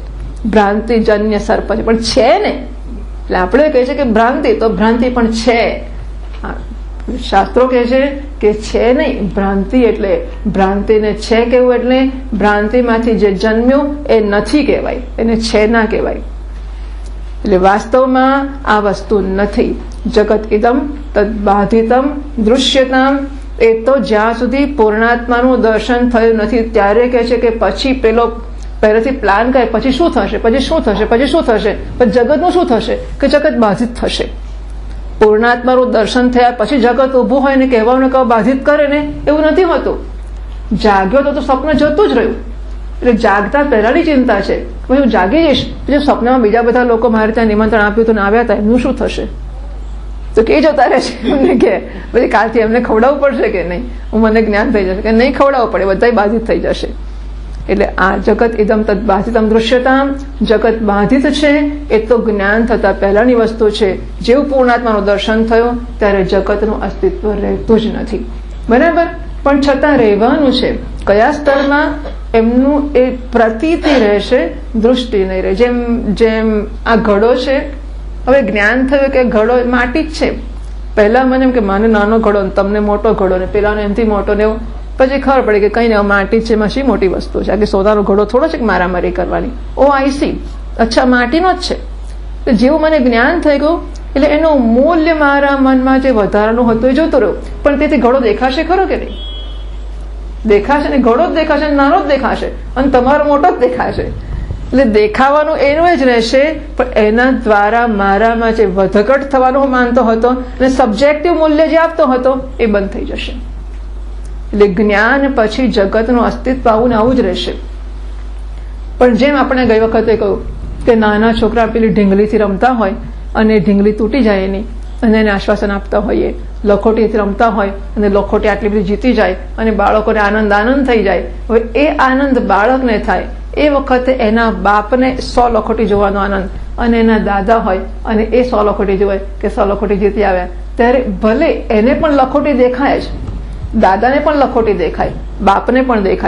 ભ્રાંતિજન્ય સર્પ છે, પણ છે ને. એટલે આપણે કહીએ છીએ કે ભ્રાંતિ તો ભ્રાંતિ પણ છે. શાસ્ત્રો કહે છે કે છે નહીં, ભ્રાંતિ એટલે ભ્રાંતિને છે કહેવું એટલે ભ્રાંતિમાંથી જે જન્મ્યું એ નથી કહેવાય, એને છે ના કહેવાય. એટલે વાસ્તવમાં આ વસ્તુ નથી. જગત ઇદમ તદ બાધિતમ દૃશ્યતામ, એ તો જ્યાં સુધી પૂર્ણાત્માનું દર્શન થયું નથી ત્યારે કહે છે કે પછી પહેલેથી પ્લાન કરે પછી શું થશે, પછી શું થશે, પછી શું થશે, પછી જગતનું શું થશે કે જગત બાધિત થશે. પૂર્ણાત્માનું દર્શન થયા પછી જગત ઊભું હોય ને કહેવાનું કહો બાધિત કરે ને, એવું નથી હોતું. જાગ્યો તો સ્વપ્ન જતું જ રહ્યું. એટલે જાગતા પહેલાની ચિંતા છે કે હું જાગી જઈશ, પછી સ્વપ્નમાં બીજા બધા લોકો મારે ત્યાં નિમંત્રણ આપ્યું હતું ને આવ્યા હતા, એમનું શું થશે? તો કે જતા રહે છે એમને કે પછી કાલથી એમને ખવડાવવું પડશે કે નહીં, હું મને જ્ઞાન થઈ જશે કે નહીં ખવડાવવું પડે, બધા બાધિત થઈ જશે. એટલે આ જગત ઇદમ તદ બાધિતમ દૃશ્યતામ, જગત બાધિત છે એ તો જ્ઞાન થતા પહેલાની વસ્તુ છે. જેવું પૂર્ણાત્માનું દર્શન થયું ત્યારે જગતનું અસ્તિત્વ રહેતું જ નથી, બરાબર. પણ છતાં રહેવાનું છે. કયા સ્તરમાં? એમનું એ પ્રતીતિ રહેશે, દૃષ્ટિ નહીં રહે. જેમ આ ઘડો છે, હવે જ્ઞાન થયું કે ઘડો માટી જ છે, પહેલા મને એમ કે મને નાનો ઘડો ને તમને મોટો ઘડો ને પેલાનો એમથી મોટો ને એવું, પછી ખબર પડે કે કઈ ને માટી છે એમાં શી મોટી વસ્તુ છે, આ કે સોનાનો ઘડો થોડો છે કે મારામારી કરવાની. ઓ આઈ સી, અચ્છા માટીનો જ છે. તો જેવું મને જ્ઞાન થઈ ગયું એટલે એનું મૂલ્ય મારા મનમાં જે વધારાનું હતું એ જોતો રહ્યો. પણ તેથી ઘડો દેખાશે ખરો કે નહીં? દેખાશે ને, ઘડો જ દેખાશે, નાનો જ દેખાશે અને તમારો મોટો જ દેખાશે. એટલે દેખાવાનું એનું જ રહેશે, પણ એના દ્વારા મારામાં જે વધઘટ થવાનું હું માનતો હતો અને સબ્જેક્ટિવ મૂલ્ય જે આપતો હતો એ બંધ થઈ જશે. એટલે જ્ઞાન પછી જગતનું અસ્તિત્વ આવું ને આવું જ રહેશે. પણ જેમ આપણે ગઈ વખતે કહ્યું કે નાના છોકરા પેલી ઢીંગલીથી રમતા હોય અને ઢીંગલી તૂટી જાય એની અને એને આશ્વાસન આપતા હોઈએ, લખોટીથી રમતા હોય અને લખોટી આટલી બધી જીતી જાય અને બાળકોને આનંદ થઈ જાય. હવે એ આનંદ બાળકને થાય એ વખતે એના બાપને 100 લખોટી જોવાનો આનંદ, અને એના દાદા હોય અને એ 100 લખોટી જોવે કે 100 લખોટી જીતી આવ્યા, ત્યારે ભલે એને પણ લખોટી દેખાય જ, દાદાને પણ લખોટી દેખાય, બાપને પણ દેખાય.